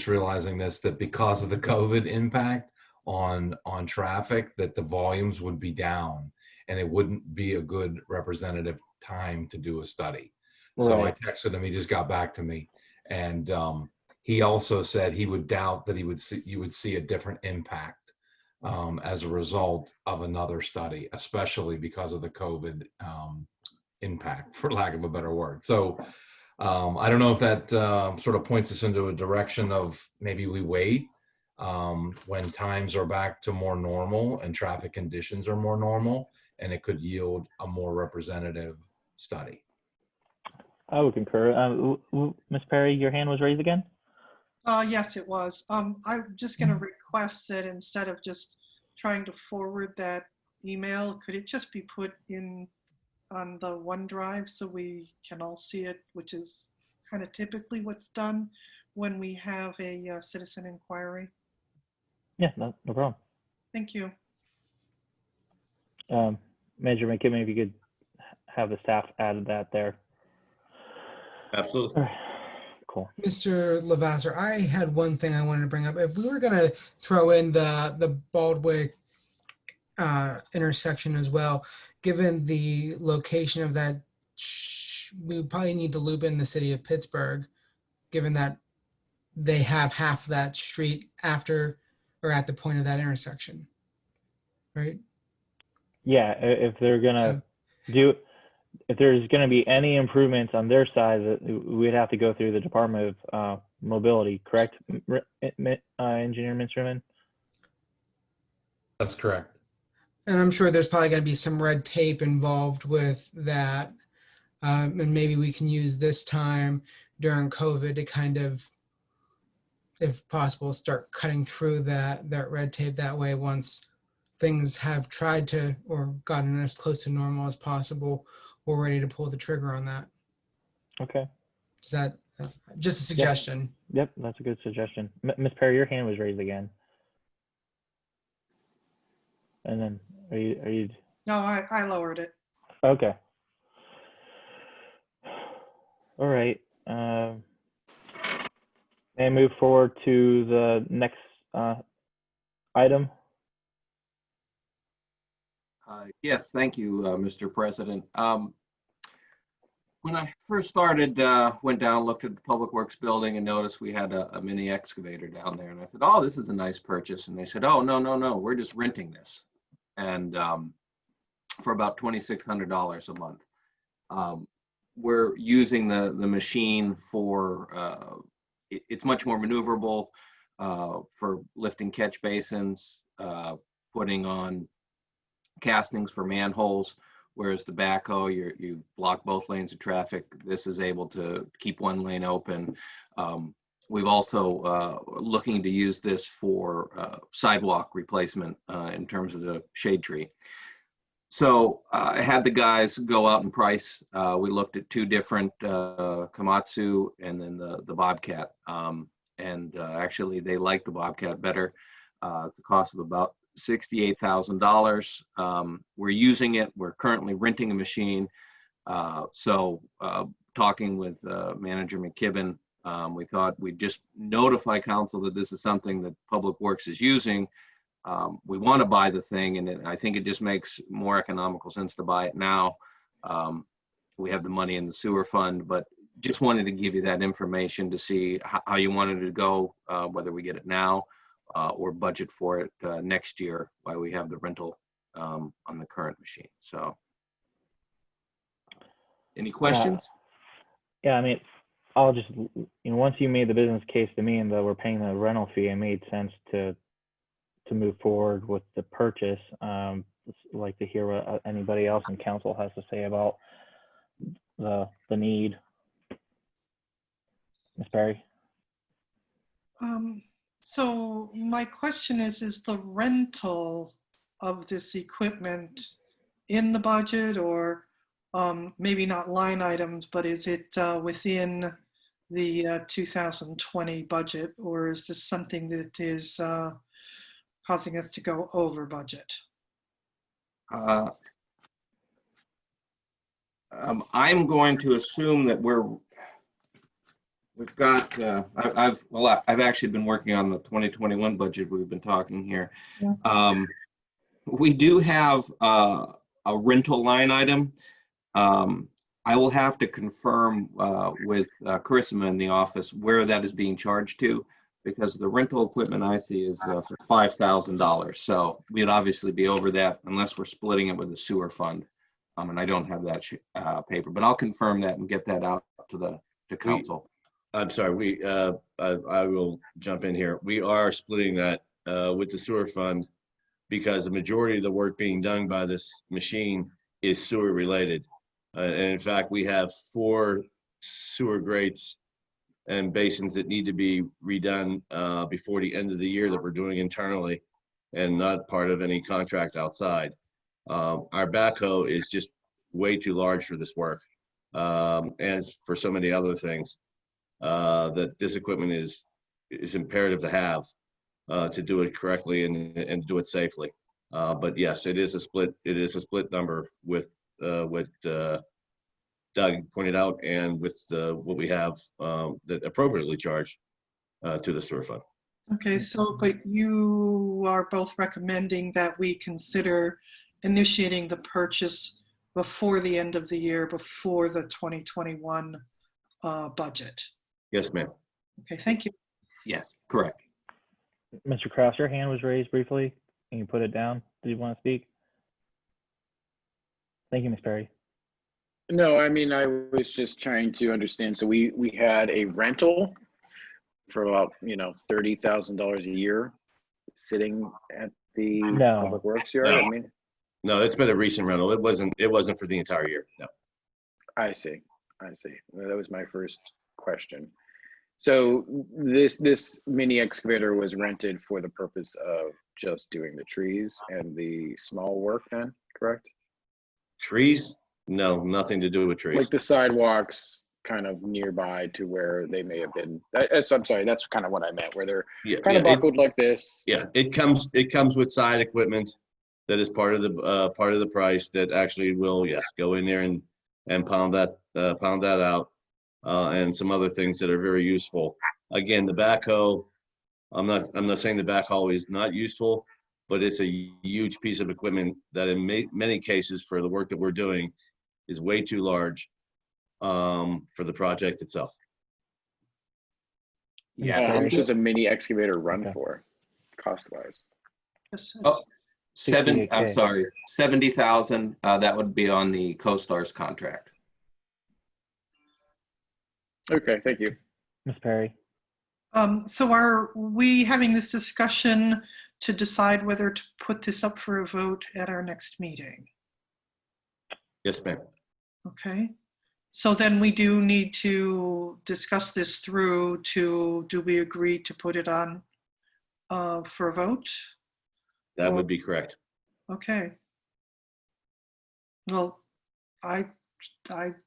realizing this, that because of the COVID impact on traffic, that the volumes would be down and it wouldn't be a good representative time to do a study. So I Right. texted him, he just got back to me. And he also said he would doubt that you would see a different impact as a result of another study, especially because of the COVID impact, for lack of a better word. So I don't know if that sort of points us into a direction of maybe we wait when times are back to more normal and traffic conditions are more normal, and it could yield a more representative study. I would concur. Ms. Perry, your hand was raised again? Yes, it was. I'm just going to request that instead of just trying to forward that email, could it just be put in on the OneDrive so we can all see it, which is kind of typically what's done when we have a citizen inquiry? Yeah, no problem. Thank you. Manager McKibben, if you could have the staff add that there. Absolutely. All right. Cool. Mr. Lavasser, I had one thing I wanted to bring up. If we were going to throw in the Baldwick intersection as well, given the location of that, we would probably need to loop in the city of Pittsburgh, given that they have half that street after or at the point of that intersection, right? Yeah, if they're gonna if there's gonna be any improvements on their side, we'd have to go through the Department of Mobility, correct, Engineer Minsterman? That's correct. And I'm sure there's probably going to be some red tape involved with that. And maybe we can use this time during COVID to kind of, if possible, start cutting through that red tape that way. Once things have tried to or gotten as close to normal as possible, we're ready to pull the trigger on that. Okay. Is that just a suggestion? Yep, that's a good suggestion. Ms. Perry, your hand was raised again. And then are you? No, I lowered it. Okay. All right. May I move forward to the next item? Yes, thank you, Mr. President. When I first started, went down, looked at the Public Works building and noticed we had a mini excavator down there. And I said, oh, this is a nice purchase. And they said, oh, no, we're just renting this. And for about $2,600 a month. We're using the machine for, it's much more maneuverable for lifting catch basins, putting on castings for manholes, whereas the backhoe, you block both lanes of traffic. This is able to keep one lane open. We've also looking to use this for sidewalk replacement in terms of the shade tree. So I had the guys go out and price. We looked at two different Komatsu and then the Bobcat. Actually, they liked the Bobcat better. It's a cost of about $68,000. We're using it. We're currently renting a machine. Talking with Manager McKibben, we thought we'd just notify council that this is something that Public Works is using. We want to buy the thing, and I think it just makes more economical sense to buy it now. We have the money in the sewer fund, but just wanted to give you that information to see how you wanted to go, whether we get it now or budget for it next year while we have the rental on the current machine. So, any questions? Yeah, I mean, I'll just, once you made the business case to me and that we're paying the rental fee, it made sense to move forward with the purchase. Like to hear what anybody else in council has to say about the need. Ms. Perry? So my question is the rental of this equipment in the budget, or maybe not line items, but is it within the 2020 budget, or is this something that is causing us to go over budget? I'm going to assume that we've got, I've actually been working on the 2021 budget. We've been talking here. Yeah. We do have a rental line item. I will have to confirm with Charisma in the office where that is being charged to, because the rental equipment I see is for $5,000. So we'd obviously be over that unless we're splitting it with the sewer fund. And I don't have that paper, but I'll confirm that and get that out to council. I'm sorry, I will jump in here. We are splitting that with the sewer fund because the majority of the work being done by this machine is sewer related. And in fact, we have 4 sewer grates and basins that need to be redone before the end of the year that we're doing internally and not part of any contract outside. Our backhoe is just way too large for this work and for so many other things that this equipment is imperative to have to do it correctly and do it safely. But yes, it is a split number with what Doug pointed out and with what we have that appropriately charged to the sewer fund. Okay, so but you are both recommending that we consider initiating the purchase before the end of the year, before the 2021 budget. Yes, ma'am. Okay, thank you. Yes, correct. Mr. Kraus, your hand was raised briefly. Can you put it down? Do you want to speak? Thank you, Ms. Perry. No, I mean, I was just trying to understand. So we had a rental for about, $30,000 a year sitting at the No. Public Works yard. No. I mean, No, it's been a recent rental. It wasn't for the entire year. No. I see. Well, that was my first question. So this mini excavator was rented for the purpose of just doing the trees and the small work then, correct? Trees? No, nothing to do with trees. Like the sidewalks kind of nearby to where they may have been. I'm sorry, that's kind of what I meant, where they're kind of buckled like this. Yeah, it comes with side equipment that is part of the price that actually will, yes, go in there and pound that out, and some other things that are very useful. Again, the backhoe, I'm not saying the backhoe is not useful, but it's a huge piece of equipment that in many cases for the work that we're doing is way too large for the project itself. Yeah. How much does a mini excavator run for, cost-wise? Oh, I'm 68K. sorry, 70,000. That would be on the CoStar's contract. Okay, thank you. Ms. Perry? So are we having this discussion to decide whether to put this up for a vote at our next meeting? Yes, ma'am. Okay. So then we do need to discuss this through do we agree to put it on for a vote? That would be correct. Okay. Well, I'd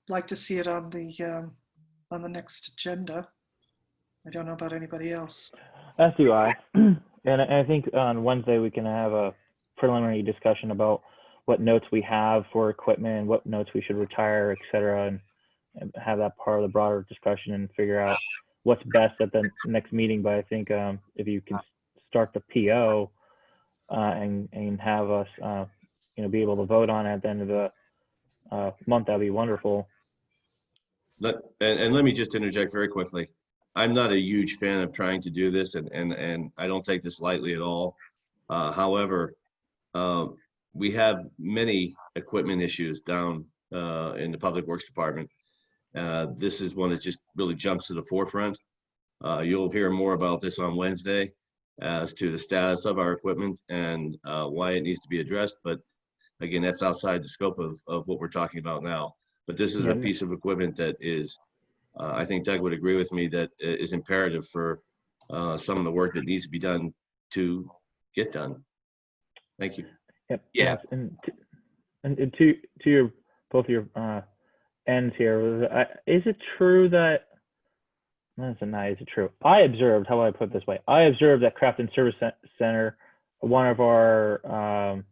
like to see it on the next agenda. I don't know about anybody else. As do I. And I think on Wednesday we can have a preliminary discussion about what notes we have for equipment, what notes we should retire, et cetera, and have that part of the broader discussion and figure out what's best at the next meeting. But I think if you can start the PO and have us, be able to vote on it at the end of the month, that'd be wonderful. Let me just interject very quickly. I'm not a huge fan of trying to do this, and I don't take this lightly at all. However, we have many equipment issues down in the Public Works Department. This is one that just really jumps to the forefront. You'll hear more about this on Wednesday as to the status of our equipment and why it needs to be addressed. But again, that's outside the scope of what we're talking about now. But this is a piece of equipment that is, I think Doug would agree with me, that is imperative for some of the work that needs to be done to get done. Thank you. Yep. Yeah. And to your both your ends here, is it true that? Is it true? I observed. How do I put it this way? I observed that Crafton Service Center, one of our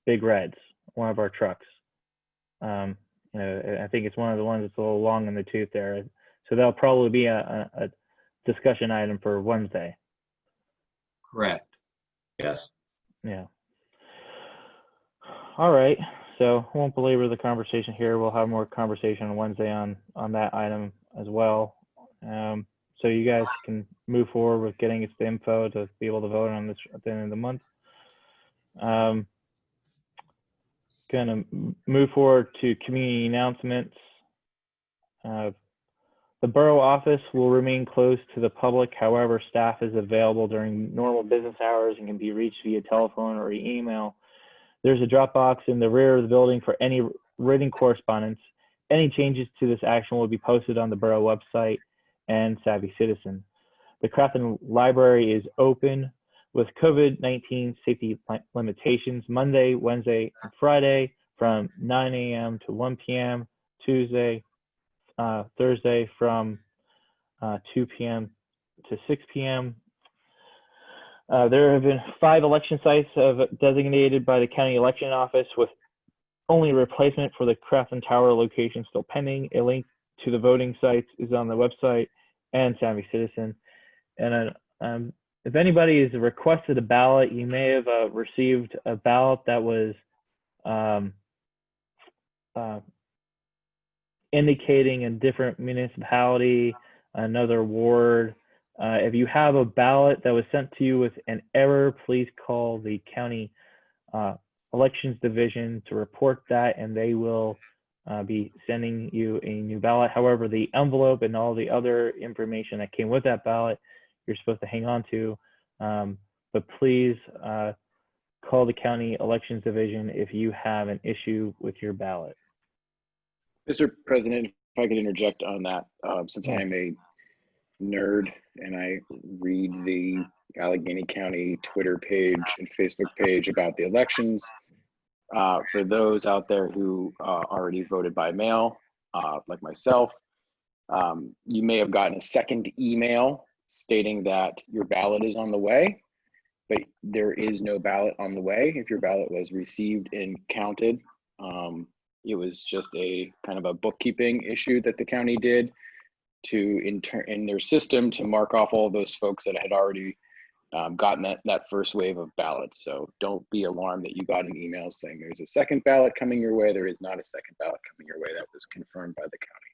big reds, one of our trucks. I think it's one of the ones that's a little long in the tooth there. So that'll probably be a discussion item for Wednesday. Correct. Yes. Yeah. All right. So I won't belabor the conversation here. We'll have more conversation on Wednesday on that item as well. So you guys can move forward with getting us the info to be able to vote on this at the end of the month. Gonna move forward to community announcements. The borough office will remain closed to the public. However, staff is available during normal business hours and can be reached via telephone or email. There's a drop box in the rear of the building for any written correspondence. Any changes to this action will be posted on the borough website and Savvy Citizen. The Crafton Library is open with COVID-19 safety limitations Monday, Wednesday, and Friday from 9 a.m. to 1 p.m. Thursday from 2 p.m. to 6 p.m. There have been 5 election sites designated by the county election office, with only replacement for the Crafton Tower location still pending. A link to the voting sites is on the website and Savvy Citizen. And if anybody has requested a ballot, you may have received a ballot that was indicating a different municipality, another ward. If you have a ballot that was sent to you with an error, please call the county elections division to report that, and they will be sending you a new ballot. However, the envelope and all the other information that came with that ballot, you're supposed to hang on to. But please call the county elections division if you have an issue with your ballot. Mr. President, if I could interject on that, since I'm a nerd and I read the Allegheny County Twitter page and Facebook page about the elections. For those out there who already voted by mail, like myself, you may have gotten a second email stating that your ballot is on the way, but there is no ballot on the way. If your ballot was received and counted, it was just a kind of a bookkeeping issue that the county did to in their system to mark off all those folks that had already gotten that first wave of ballots. So don't be alarmed that you got an email saying there's a second ballot coming your way. There is not a second ballot coming your way. That was confirmed by the county.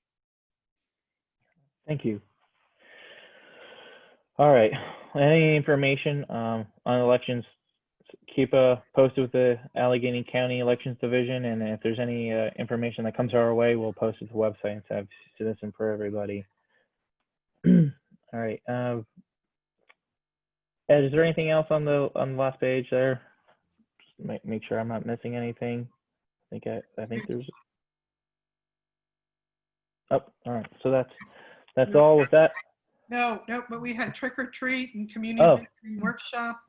Thank you. All right. Any information on elections, keep posted with the Allegheny County Elections Division, and if there's any information that comes our way, we'll post it to the website and have Citizen for everybody. All right. Ed, is there anything else on the last page there? Just make sure I'm not missing anything. I think there's. Oh, all right. So that's all with that. No, but we had trick or treat and community workshop,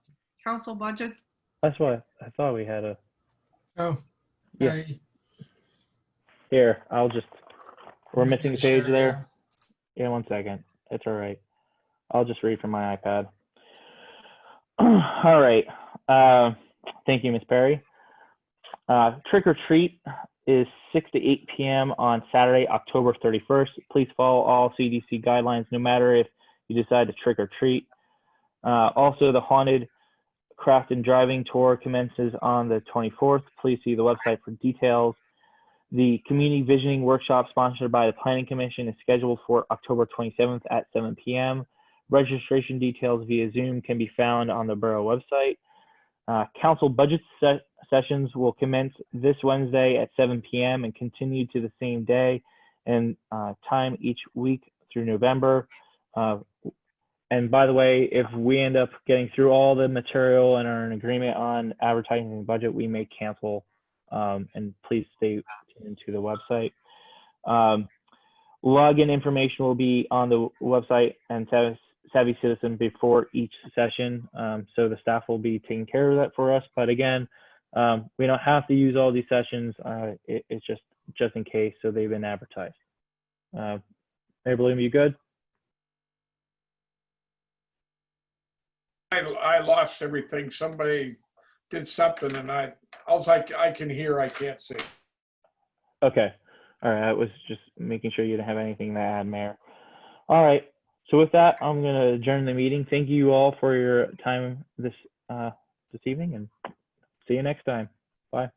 council budget. That's what I thought we had a. Oh, Yeah. Here, we're missing a page Sure, there. Yeah, 1 second. It's all right. I'll just read from my iPad. All right. Thank you, Ms. Perry. Trick or treat is 6 to 8 p.m. on Saturday, October 31st. Please follow all CDC guidelines, no matter if you decide to trick or treat. Also, the haunted Crafton driving tour commences on the 24th. Please see the website for details. The community visioning workshop sponsored by the Planning Commission is scheduled for October 27th at 7 p.m. Registration details via Zoom can be found on the Borough website. Council budget sessions will commence this Wednesday at 7 p.m. and continue to the same day and time each week through November. And by the way, if we end up getting through all the material and are in agreement on advertising the budget, we may cancel, and please stay tuned to the website. Login information will be on the website and Savvy Citizen before each session, so the staff will be taking care of that for us. But again, we don't have to use all these sessions. It's just in case, so they've been advertised. Mayor Bloom, you good? I lost everything. Somebody did something and I was like, I can hear, I can't see. Okay. All right. I was just making sure you didn't have anything to add, Mayor. All right. So with that, I'm going to adjourn the meeting. Thank you all for your time this evening, and see you next time. Bye.